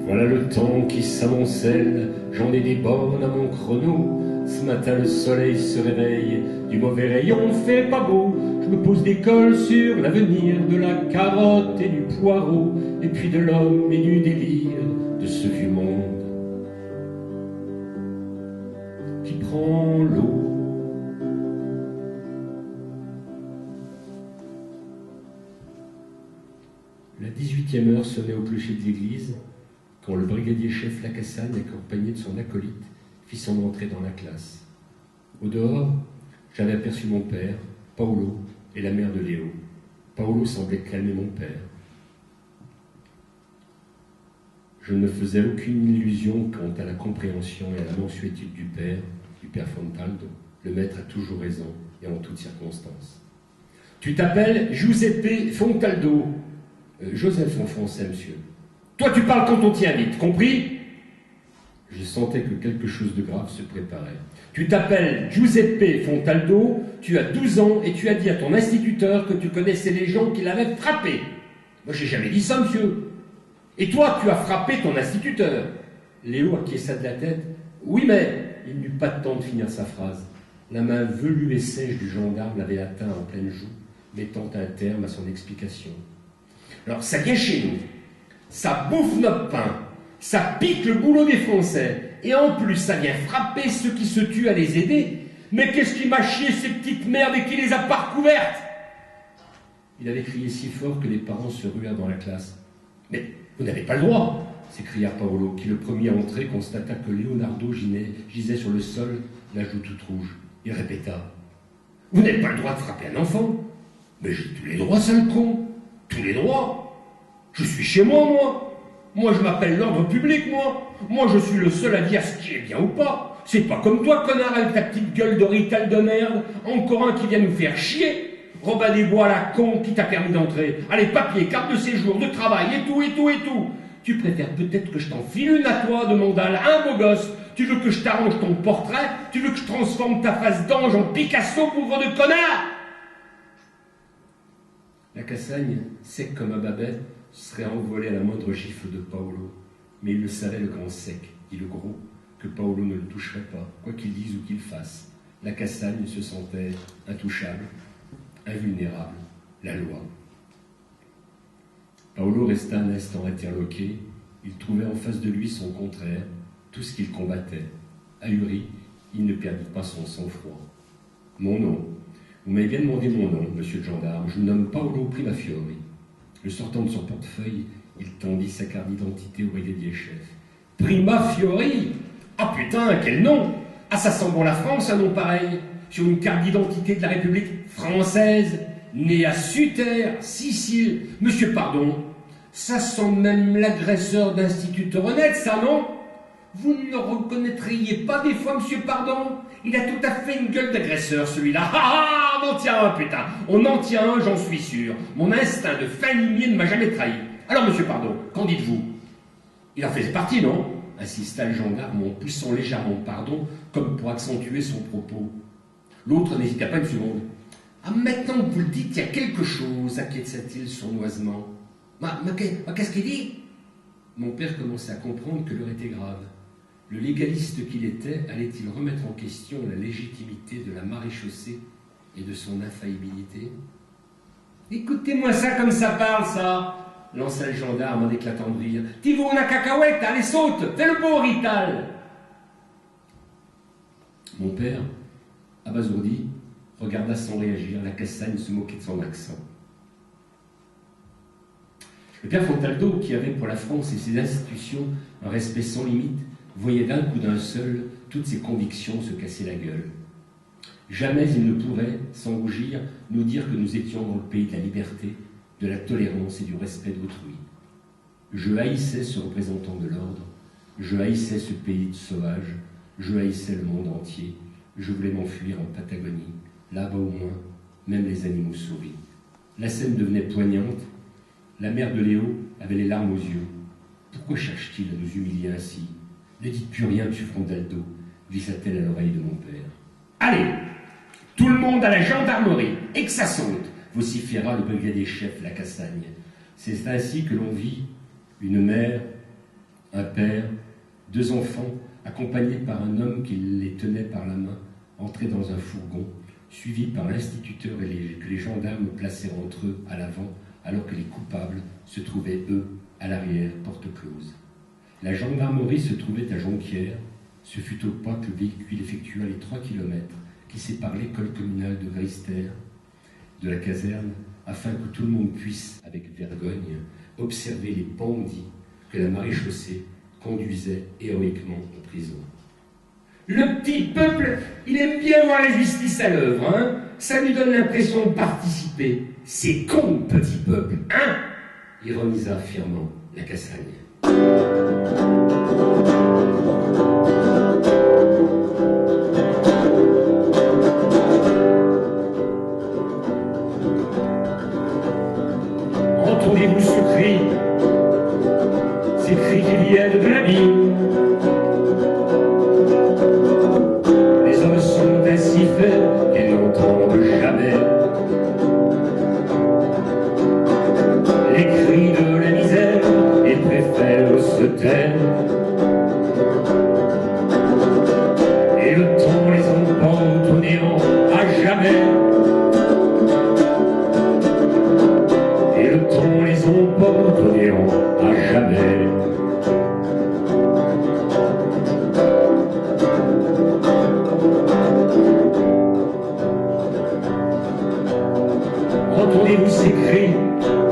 Voilà le temps qui s'amoncelle, j'en ai des bornes à mon chrono. Ce matin le soleil se réveille, du mauvais rayon fait pas beau. Je me pose des cols sur l'avenir, de la carotte et du poireau, et puis de l'homme et du délire de ce vieux monde qui prend l'eau. La 18e heure sonnait au clocher de l'église, quand le brigadier-chef Lacassagne, accompagné de son acolyte, fit son entrée dans la classe. Au dehors, j'avais aperçu mon père, Paolo, et la mère de Léo. Paolo semblait calmer mon père. Je ne me faisais aucune illusion quant à la compréhension et à la mansuétude du père Fontaldo. Le maître a toujours raison, et en toutes circonstances. Tu t'appelles Giuseppe Fontaldo. Joseph en français, monsieur. Toi, tu parles quand on t'y invite, compris? Je sentais que quelque chose de grave se préparait. Tu t'appelles Giuseppe Fontaldo, tu as 12 ans et tu as dit à ton instituteur que tu connaissais les gens qui l'avaient frappé. Moi, j'ai jamais dit ça, monsieur. Et toi, tu as frappé ton instituteur. Léo acquiesça de la tête. Oui, mais il n'eut pas de temps de finir sa phrase. La main velue et sèche du gendarme l'avait atteint en pleine joue, mettant un terme à son explication. Alors, ça vient chez nous. Ça bouffe notre pain, ça pique le boulot des Français, et en plus ça vient frapper ceux qui se tuent à les aider. Mais qu'est-ce qui m'a chié ces petites merdes et qui les a pas recouvertes? Il avait crié si fort que les parents se ruèrent dans la classe. Mais vous n'avez pas le droit, s'écria Paolo, qui le premier à entrer constata que Leonardo gisait sur le sol, la joue toute rouge. Il répéta. Vous n'avez pas le droit de frapper un enfant? Mais j'ai tous les droits, sale con, tous les droits. Je suis chez moi, moi. Moi, je m'appelle l'ordre public, moi. Moi, je suis le seul à dire ce qui est bien ou pas. C'est pas comme toi, connard, avec ta petite gueule d'orital de merde. Encore un qui vient nous faire chier. Robin des Bois, la con, qui t'a permis d'entrer. Allez, papier, carte de séjour, de travail, et tout, et tout, et tout. Tu préfères peut-être que je t'en file une à toi, de mandale, un beau gosse. Tu veux que je t'arrange ton portrait? Tu veux que je transforme ta face d'ange en Picasso, pauvre de connard? La Cassagne, sec comme un babet, serait envolé à la moindre gifle de Paolo. Mais il le savait, le grand sec, dit le gros, que Paolo ne le toucherait pas, quoi qu'il dise ou qu'il fasse. La Cassagne se sentait intouchable, invulnérable, la loi. Paolo resta un instant interloqué. Il trouvait en face de lui son contraire, tout ce qu'il combattait. Ahuri, il ne perdit pas son sang-froid. Mon nom. Vous m'avez bien demandé mon nom, monsieur le gendarme. Je me nomme Paolo Primafiori. Le sortant de son portefeuille, il tendit sa carte d'identité au brigadier-chef. Prima Fiori. Ah putain, quel nom! Ah, ça sent bon la France, un nom pareil. Sur une carte d'identité de la République française, né à Sutter, Sicile. Monsieur, pardon, ça sent même l'agresseur d'instituteur honnête, ça, non? Vous ne le reconnaîtriez pas des fois, monsieur, pardon? Il a tout à fait une gueule d'agresseur, celui-là. Ah, on en tient un, putain. On en tient un, j'en suis sûr. Mon instinct de fin limier ne m'a jamais trahi. Alors, monsieur, pardon, qu'en dites-vous? Il en faisait partie, non? Insista le gendarme en poussant légèrement pardon, comme pour accentuer son propos. L'autre n'hésita pas une seconde. Ah, maintenant que vous le dites, il y a quelque chose, inquiéta-t-il sournoisement. Qu'est-ce qu'il dit? Mon père commençait à comprendre que l'heure était grave. Le légaliste qu'il était allait-il remettre en question la légitimité de la maréchaussée et de son infaillibilité? Écoutez-moi ça comme ça parle, ça, lança le gendarme en éclatant de rire. T'y vas une cacahuète, allez saute, fais le beau Rital. Mon père, abasourdi, regarda sans réagir. La Cassagne se moquait de son accent. Le père Fontaldo, qui avait pour la France et ses institutions un respect sans limite, voyait d'un coup d'un seul toutes ses convictions se casser la gueule. Jamais il ne pourrait, sans rougir, nous dire que nous étions dans le pays de la liberté, de la tolérance et du respect d'autrui. Je haïssais ce représentant de l'ordre, je haïssais ce pays de sauvages, je haïssais le monde entier, je voulais m'enfuir en Patagonie, là-bas au moins, même les animaux sourient. La scène devenait poignante, la mère de Léo avait les larmes aux yeux. Pourquoi cherche-t-il à nous humilier ainsi? Ne dites plus rien, monsieur Fontaldo, glissa-t-elle à l'oreille de mon père. Allez, tout le monde à la gendarmerie, et que ça saute, vociféra le brigadier chef la Cassagne. C'est ainsi que l'on vit une mère, un père, deux enfants, accompagnés par un homme qui les tenait par la main, entrer dans un fourgon, suivi par l'instituteur et que les gendarmes placèrent entre eux à l'avant, alors que les coupables se trouvaient, eux, à l'arrière, porte close. La gendarmerie se trouvait à Jonquière. Ce fut au pas que le véhicule effectua les 3 kilomètres qui séparent l'école communale de Greister de la caserne, afin que tout le monde puisse, avec vergogne, observer les bandits que la maréchaussée conduisait héroïquement en prison. Le petit peuple, il aime bien voir la justice à l'œuvre, hein? Ça lui donne l'impression de participer. C'est con, petit peuple, hein? Ironisa fièrement la Cassagne. Entendez-vous ce cri? Ces cris qui viennent de l'abîme. Les hommes sont ainsi faits qu'ils n'entendent jamais les cris de la misère et préfèrent se taire. Et le temps les emporte au néant à jamais. Et le temps les emporte au néant à jamais. Entendez-vous ces cris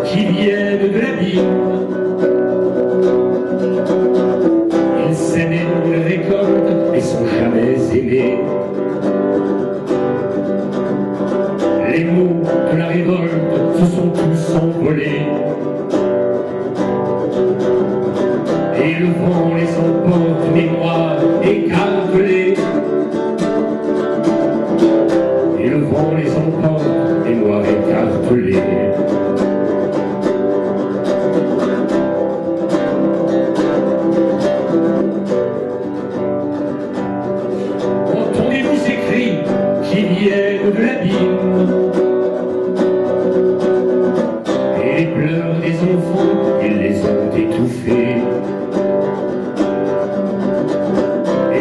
qui viennent de l'abîme? Ils sèment et ils récoltent et sont jamais aimés. Les mots de la révolte se sont tous envolés. Et le vent les emporte, mémoire écartelée. Et le vent les emporte, mémoire écartelée. Entendez-vous ces cris qui viennent de l'abîme? Et les pleurs des enfants, ils les ont étouffés.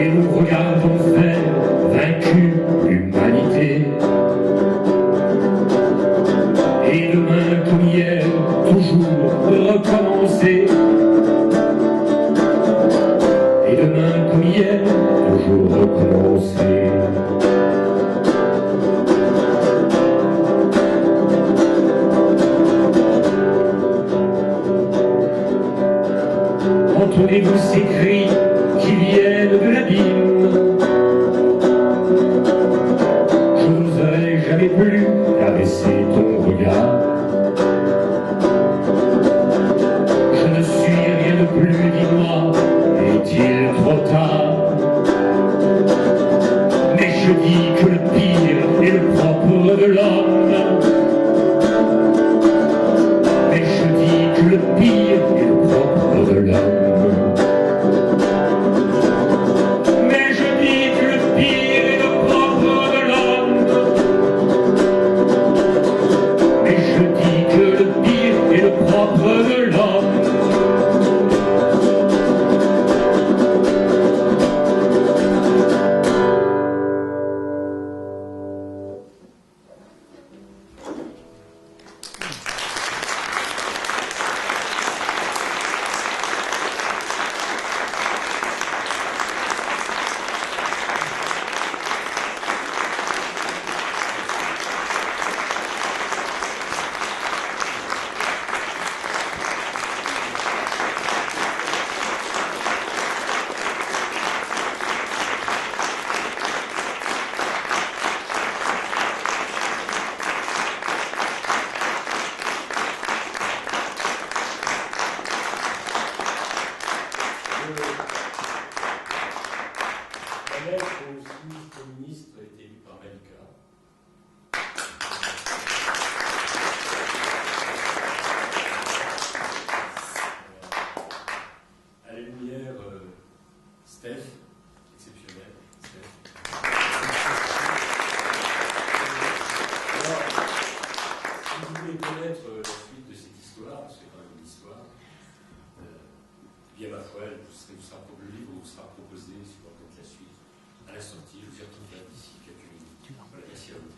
Et nous regardons faire vaincue l'humanité. Et demain comme hier, toujours recommencer. Et demain comme hier, toujours recommencer. Entendez-vous ces cris dis que le pire est le propre de l'homme. Mais je dis que le pire est le propre de l'homme. Mais je dis que le pire est le propre de l'homme. Mais je dis que le pire est le propre de l'homme. La lettre au ministre est élue par Malika. À la lumière, Steph, exceptionnel. Steph. Alors, si vous voulez connaître la suite de cette histoire, parce que c'est quand même une histoire, bien ma foi, le livre vous sera proposé sur la suite. À la sortie, je vous y retrouverai d'ici quelques minutes. Voilà, merci à vous.